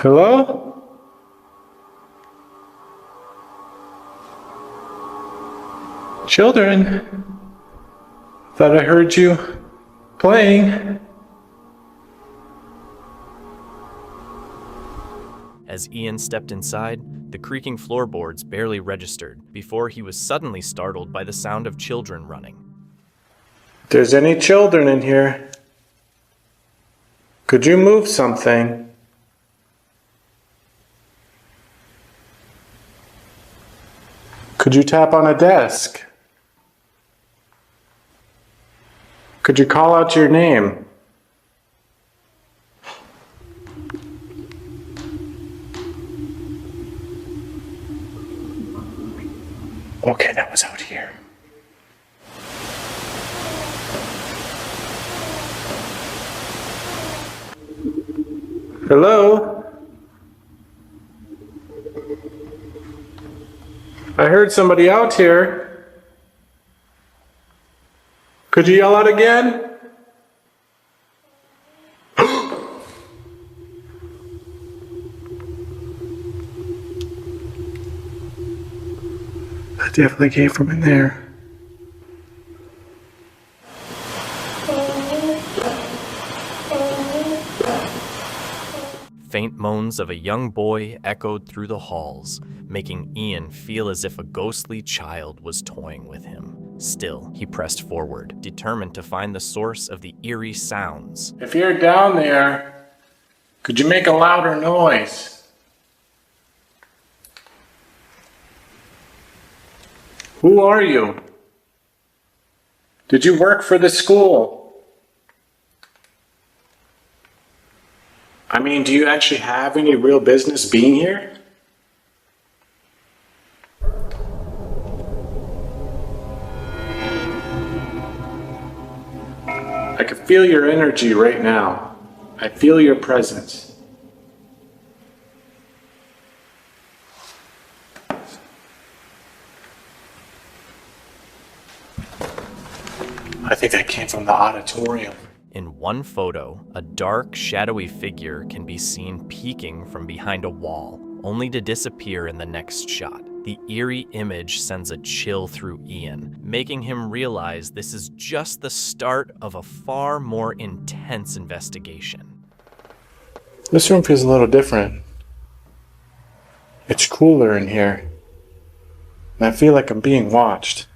Hello? Children? Thought I heard you playing. As Ian stepped inside, the creaking floorboards barely registered before he was suddenly startled by the sound of children running. If there's any children in here, could you move something? Could you tap on a desk? Could you call out your name? Okay, that was out here. Hello? I heard somebody out here. Could you yell out again? That definitely came from in there. Faint moans of a young boy echoed through the halls, making Ian feel as if a ghostly child was toying with him. Still, he pressed forward, determined to find the source of the eerie sounds. If you're down there, could you make a louder noise? Who are you? Did you work for the school? I mean, do you actually have any real business being here? I can feel your energy right now. I feel your presence. I think that came from the auditorium. In one photo, a dark, shadowy figure can be seen peeking from behind a wall, only to disappear in the next shot. The eerie image sends a chill through Ian, making him realize this is just the start of a far more intense investigation. This room feels a little different. It's cooler in here, and I feel like I'm being watched.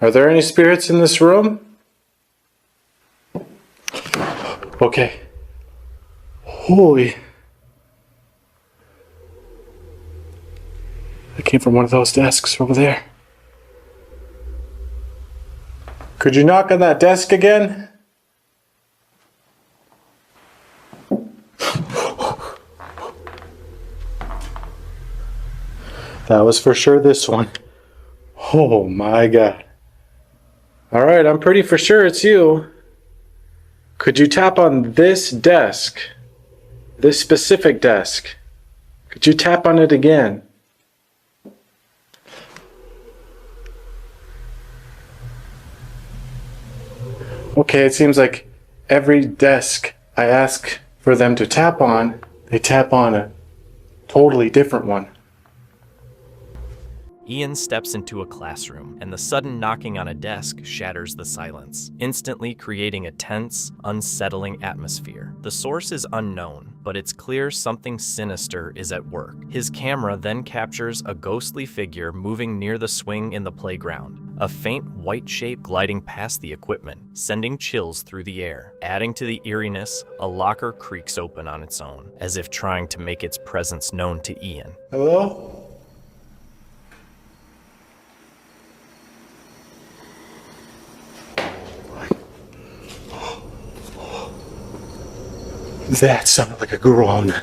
Are there any spirits in this room? Okay. Holy. That came from one of those desks over there. Could you knock on that desk again? That was for sure this one. Oh my God. All right, I'm pretty for sure it's you. Could you tap on this desk? This specific desk? Could you tap on it again? Okay, it seems like every desk I ask for them to tap on, they tap on a totally different one. Ian steps into a classroom, and the sudden knocking on a desk shatters the silence, instantly creating a tense, unsettling atmosphere. The source is unknown, but it's clear something sinister is at work. His camera then captures a ghostly figure moving near the swing in the playground, a faint white shape gliding past the equipment, sending chills through the air. Adding to the eeriness, a locker creaks open on its own, as if trying to make its presence known to Ian. Hello? That sounded like a groan.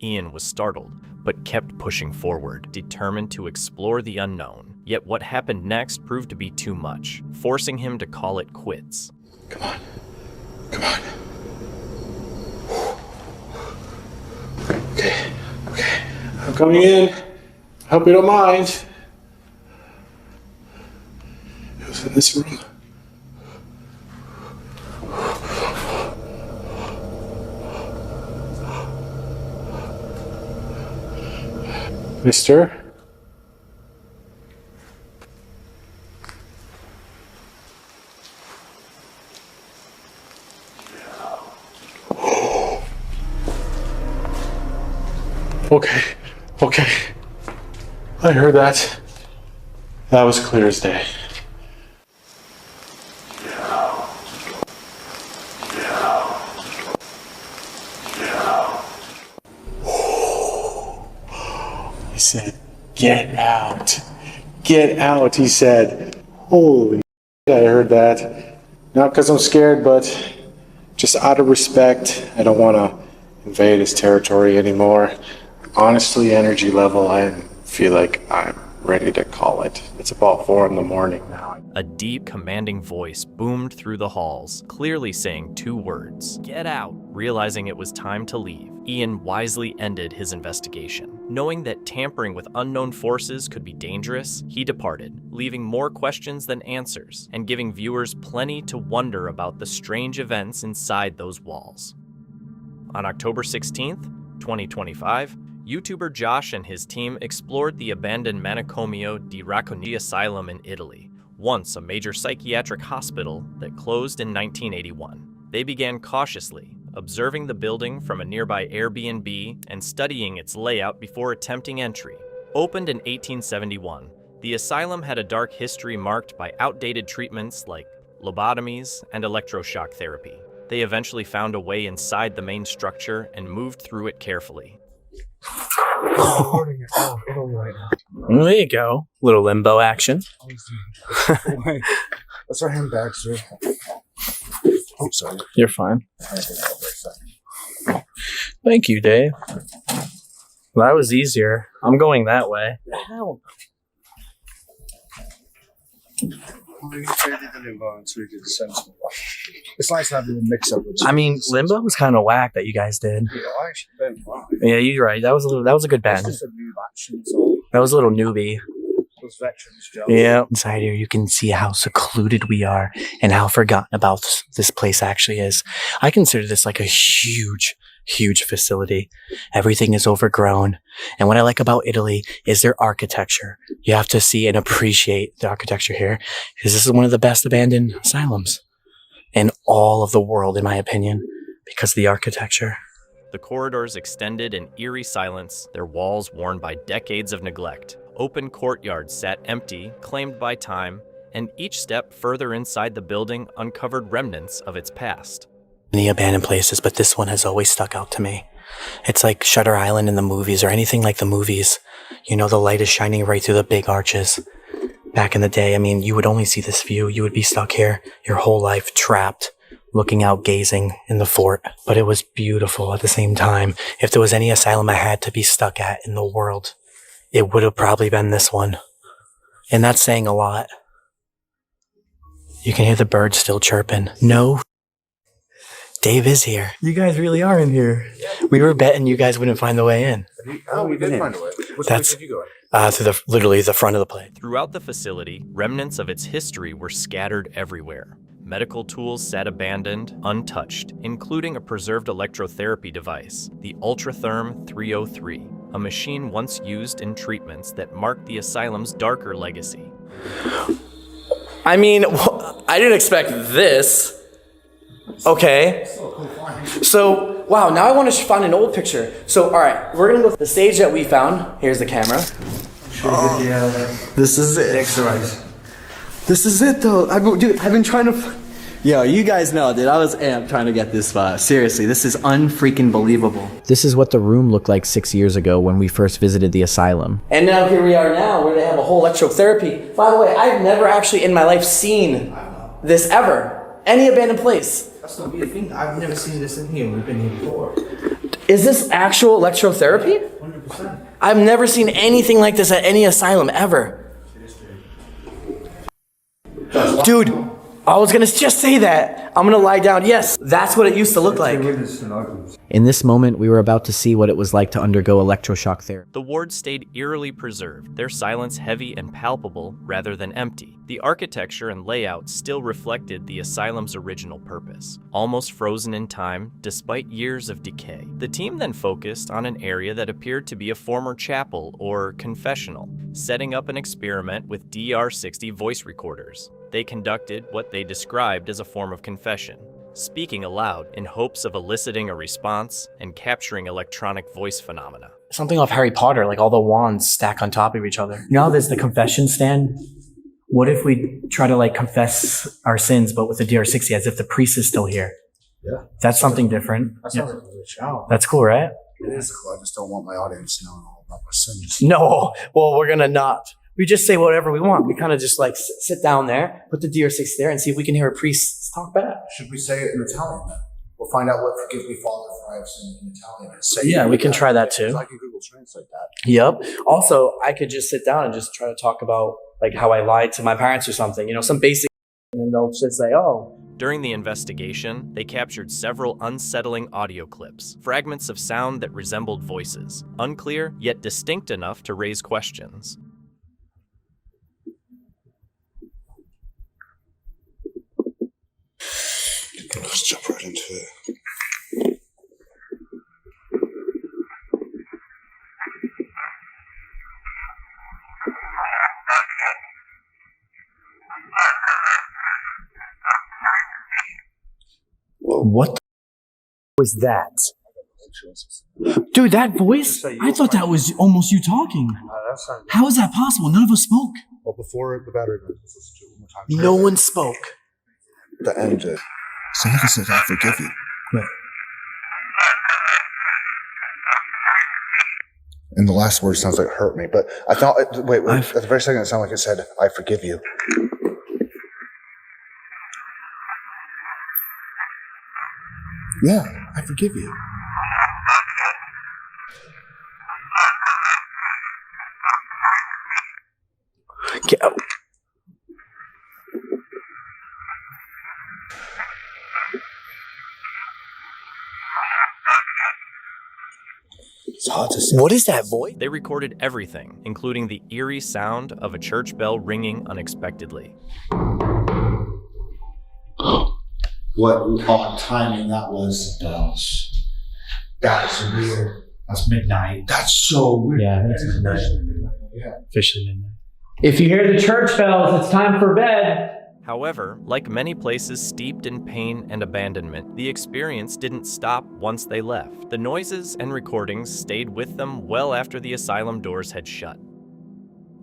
Ian was startled, but kept pushing forward, determined to explore the unknown. Yet what happened next proved to be too much, forcing him to call it quits. Come on. Come on. Okay. Okay. I'm coming in. Hope you don't mind. It was in this room. Mister? Okay, okay. I heard that. That was clear as day. He said, "Get out. Get out," he said. Holy shit, I heard that. Not because I'm scared, but Just out of respect, I don't want to invade his territory anymore. Honestly, energy level, I feel like I'm ready to call it. It's about 4 in the morning now. A deep, commanding voice boomed through the halls, clearly saying 2 words, "Get out." Realizing it was time to leave, Ian wisely ended his investigation. Knowing that tampering with unknown forces could be dangerous, he departed, leaving more questions than answers, and giving viewers plenty to wonder about the strange events inside those walls. On October 16th, 2025, YouTuber Josh and his team explored the abandoned Manicomio di Racconigi Asylum in Italy, once a major psychiatric hospital that closed in 1981. They began cautiously, observing the building from a nearby Airbnb and studying its layout before attempting entry. Opened in 1871, the asylum had a dark history marked by outdated treatments like lobotomies and electroshock therapy. They eventually found a way inside the main structure and moved through it carefully. There you go. Little limbo action. That's our handbags, sir. Oh, sorry. You're fine. Thank you, Dave. Well, that was easier. I'm going that way. Hell. It's nice having a mix up. I mean, limbo was kind of whack that you guys did. Yeah, you're right. That was a good band. That was a little newbie. Yeah. Inside here, you can see how secluded we are and how forgotten about this place actually is. I consider this like a huge facility. Everything is overgrown. And what I like about Italy is their architecture. You have to see and appreciate the architecture here, because this is one of the best abandoned asylums in all of the world, in my opinion, because of the architecture. The corridors extended in eerie silence, their walls worn by decades of neglect. Open courtyards sat empty, claimed by time, and each step further inside the building uncovered remnants of its past. The abandoned places, but this one has always stuck out to me. It's like Shutter Island in the movies or anything like the movies. You know, the light is shining right through the big arches. Back in the day, I mean, you would only see this view. You would be stuck here your whole life, trapped, looking out, gazing in the fort. But it was beautiful at the same time. If there was any asylum I had to be stuck at in the world, it would have probably been this one. And that's saying a lot. You can hear the birds still chirping. No, Dave is here. You guys really are in here. We were betting you guys wouldn't find the way in. Oh, we did find a way. Which way did you go? Through literally the front of the place. Throughout the facility, remnants of its history were scattered everywhere. Medical tools sat abandoned, untouched, including a preserved electrotherapy device, the Ultratherm 303, a machine once used in treatments that marked the asylum's darker legacy. I mean, I didn't expect this. Okay. So, wow, now I want to find an old picture. So, all right, we're going to go to the stage that we found. Here's the camera. This is it. This is it, though. I've been trying to... Yo, you guys know, dude, I was amped trying to get this spot. Seriously, this is unfreaking believable. This is what the room looked like 6 years ago when we first visited the asylum. And now here we are now, where they have a whole electrotherapy. By the way, I've never actually in my life seen this ever. Any abandoned place. That's the weird thing. I've never seen this in here. We've been here before. Is this actual electrotherapy? 100%. I've never seen anything like this at any asylum, ever. Dude, I was gonna just say that. I'm gonna lie down. Yes, that's what it used to look like. In this moment, we were about to see what it was like to undergo electroshock therapy. The wards stayed eerily preserved, their silence heavy and palpable rather than empty. The architecture and layout still reflected the asylum's original purpose, almost frozen in time despite years of decay. The team then focused on an area that appeared to be a former chapel or confessional, setting up an experiment with DR60 voice recorders. They conducted what they described as a form of confession, speaking aloud in hopes of eliciting a response and capturing electronic voice phenomena. Something off Harry Potter, like all the wands stack on top of each other. You know how there's the confession stand? What if we try to like confess our sins, but with the DR60 as if the priest is still here? Yeah. That's something different. That sounds like a really challenge. That's cool, right? It is cool. I just don't want my audience knowing all about my sins. No, well, we're gonna not. We just say whatever we want. We kind of just like sit down there, put the DR60 there, and see if we can hear a priest talk back. Should we say it in Italian then? We'll find out what "Forgive me, Father, for I have sinned" in Italian. So yeah, we can try that too. I can Google Translate that. Yep. Also, I could just sit down and just try to talk about like how I lied to my parents or something, you know, some basic, and then they'll just say, oh. During the investigation, they captured several unsettling audio clips, fragments of sound that resembled voices, unclear yet distinct enough to raise questions. Let's jump right into it. What was that? Dude, that voice? I thought that was almost you talking. How is that possible? None of us spoke. Well, before the battery goes, let's listen to it one more time. No one spoke. The end. Somebody says, "I forgive you." Right. And the last word sounds like "hurt me," but I thought, wait, at the very second, it sounded like it said, "I forgive you." Yeah, I forgive you. Get out. It's hard to say. What is that voice? They recorded everything, including the eerie sound of a church bell ringing unexpectedly. What odd timing that was. Bells. That's weird. That's midnight. That's so weird. Yeah, that's midnight. Yeah. Officially midnight. If you hear the church bells, it's time for bed. However, like many places steeped in pain and abandonment, the experience didn't stop once they left. The noises and recordings stayed with them well after the asylum doors had shut.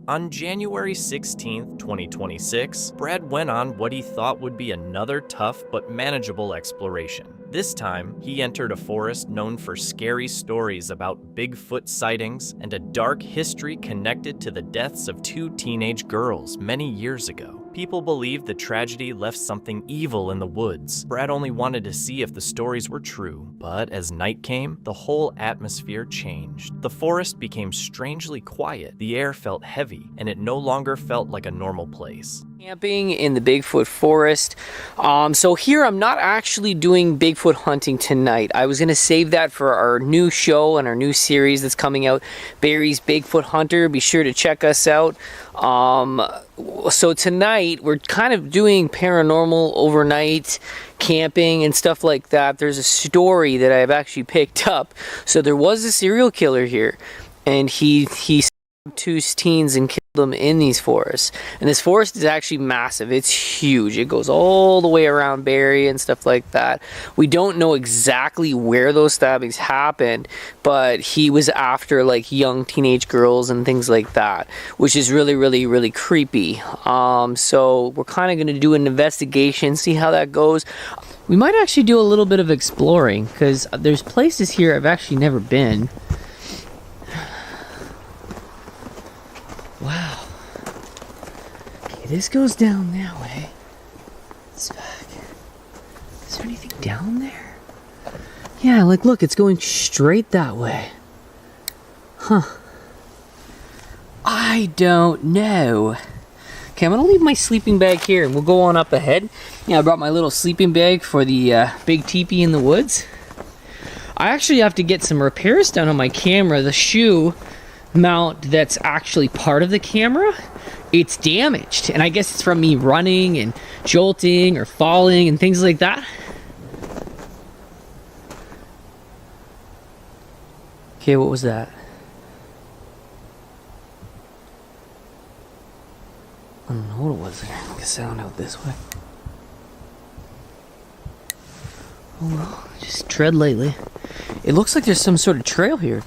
On January 16, 2026, Brad went on what he thought would be another tough but manageable exploration. This time, he entered a forest known for scary stories about Bigfoot sightings and a dark history connected to the deaths of 2 teenage girls many years ago. People believed the tragedy left something evil in the woods. Brad only wanted to see if the stories were true, but as night came, the whole atmosphere changed. The forest became strangely quiet, the air felt heavy, and it no longer felt like a normal place. Camping in the Bigfoot forest. So here I'm not actually doing Bigfoot hunting tonight. I was going to save that for our new show and our new series that's coming out, Barry's Bigfoot Hunter. Be sure to check us out. So tonight we're kind of doing paranormal overnight camping and stuff like that. There's a story that I've actually picked up. So there was a serial killer here, and he stabbed 2 teens and killed them in these forests. And this forest is actually massive. It's huge. It goes all the way around Barrie and stuff like that. We don't know exactly where those stabbings happened, but he was after like young teenage girls and things like that, which is really, really, really creepy. So we're kind of going to do an investigation, see how that goes. We might actually do a little bit of exploring, because there's places here I've actually never been. Wow. Okay, this goes down that way. It's back. Is there anything down there? Yeah, like look, it's going straight that way. Huh. I don't know. Okay, I'm gonna leave my sleeping bag here and we'll go on up ahead. Yeah, I brought my little sleeping bag for the big teepee in the woods. I actually have to get some repairs done on my camera. The shoe mount that's actually part of the camera, it's damaged, and I guess it's from me running and jolting or falling and things like that. Okay, what was that? I don't know what it was there. Make a sound out this way. Oh well, just tread lightly. It looks like there's some sort of trail here.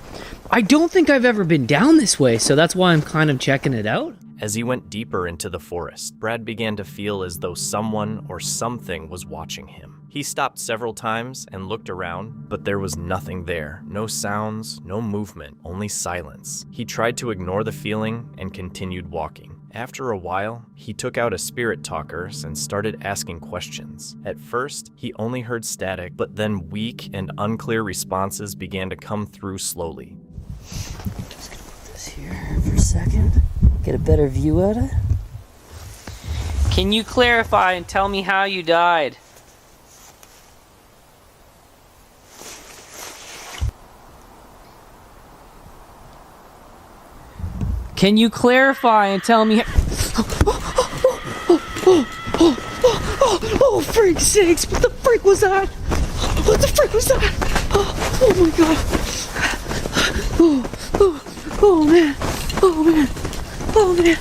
I don't think I've ever been down this way, so that's why I'm kind of checking it out. As he went deeper into the forest, Brad began to feel as though someone or something was watching him. He stopped several times and looked around, but there was nothing there. No sounds, no movement, only silence. He tried to ignore the feeling and continued walking. After a while, he took out a spirit talkers and started asking questions. At first, he only heard static, but then weak and unclear responses began to come through slowly. Just gonna put this here for a second. Get a better view at it. Can you clarify and tell me how you died? Can you clarify and tell me? Oh, freak sakes! What the freak was that? What the freak was that? Oh my god! Oh man! Oh man! Oh man!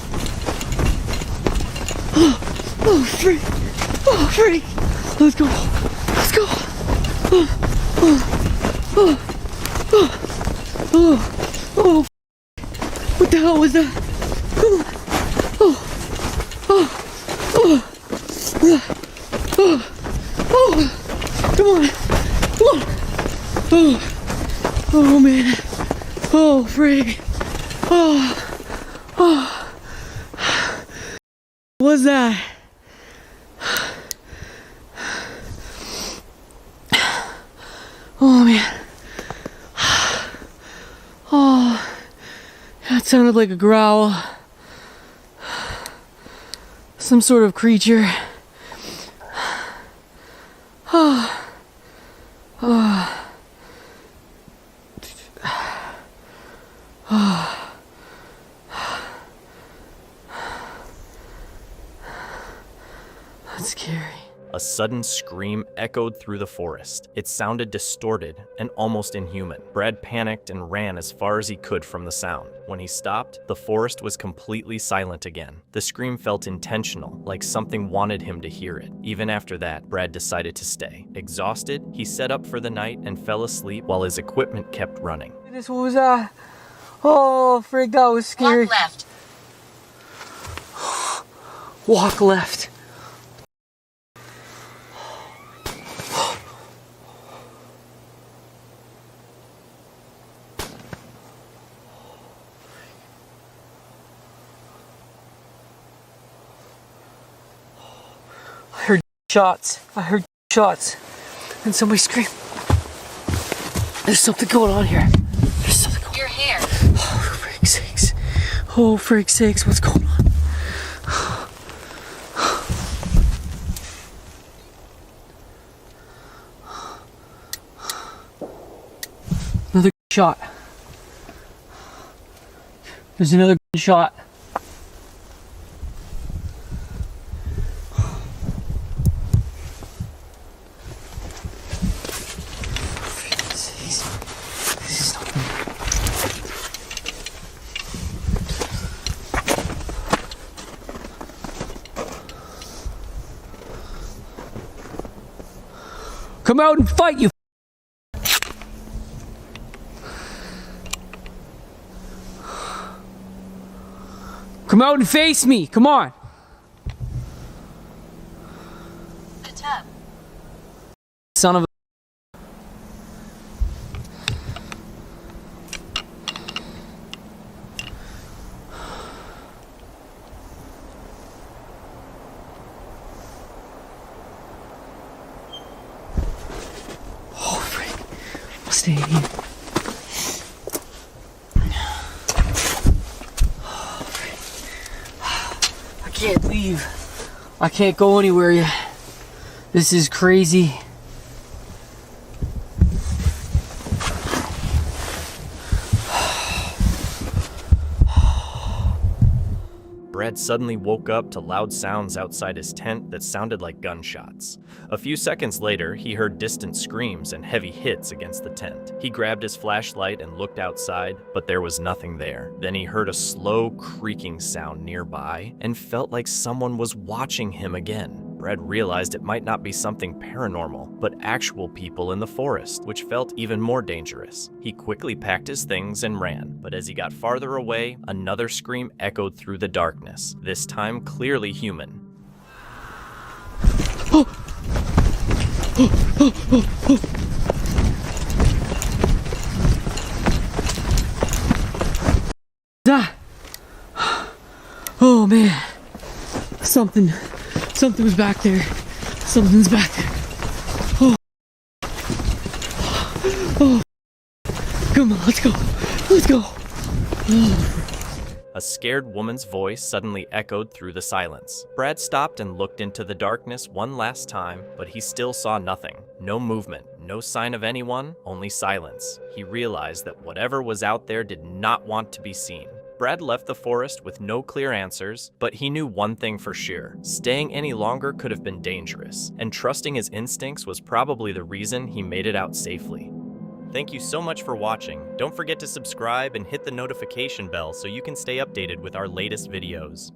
Oh freak! Oh freak! Let's go! Let's go! Oh! What the hell was that? Come on! Come on! Oh man! Oh freak! What was that? Oh man! Oh, that sounded like a growl. Some sort of creature. That's scary. A sudden scream echoed through the forest. It sounded distorted and almost inhuman. Brad panicked and ran as far as he could from the sound. When he stopped, the forest was completely silent again. The scream felt intentional, like something wanted him to hear it. Even after that, Brad decided to stay. Exhausted, he set up for the night and fell asleep while his equipment kept running. What was that? Oh, frig, that was scary. Walk left. Walk left. I heard shots. I heard shots. And somebody scream. There's something going on here. There's something going on. Your hair. Oh, for freak's sakes. Oh, for freak's sakes, what's going on? Another shot. There's another shot. Come out and fight, you. Come out and face me. Come on. The tub. Son of a. Oh, freak. I'll stay in here. I can't leave. I can't go anywhere yet. This is crazy. Brad suddenly woke up to loud sounds outside his tent that sounded like gunshots. A few seconds later, he heard distant screams and heavy hits against the tent. He grabbed his flashlight and looked outside, but there was nothing there. Then he heard a slow creaking sound nearby and felt like someone was watching him again. Brad realized it might not be something paranormal, but actual people in the forest, which felt even more dangerous. He quickly packed his things and ran, but as he got farther away, another scream echoed through the darkness, this time clearly human. Oh man. Something was back there. Something's back there. Oh. Oh. Come on, let's go. Let's go. A scared woman's voice suddenly echoed through the silence. Brad stopped and looked into the darkness one last time, but he still saw nothing. No movement, no sign of anyone, only silence. He realized that whatever was out there did not want to be seen. Brad left the forest with no clear answers, but he knew one thing for sure. Staying any longer could have been dangerous, and trusting his instincts was probably the reason he made it out safely. Thank you so much for watching. Don't forget to subscribe and hit the notification bell so you can stay updated with our latest videos.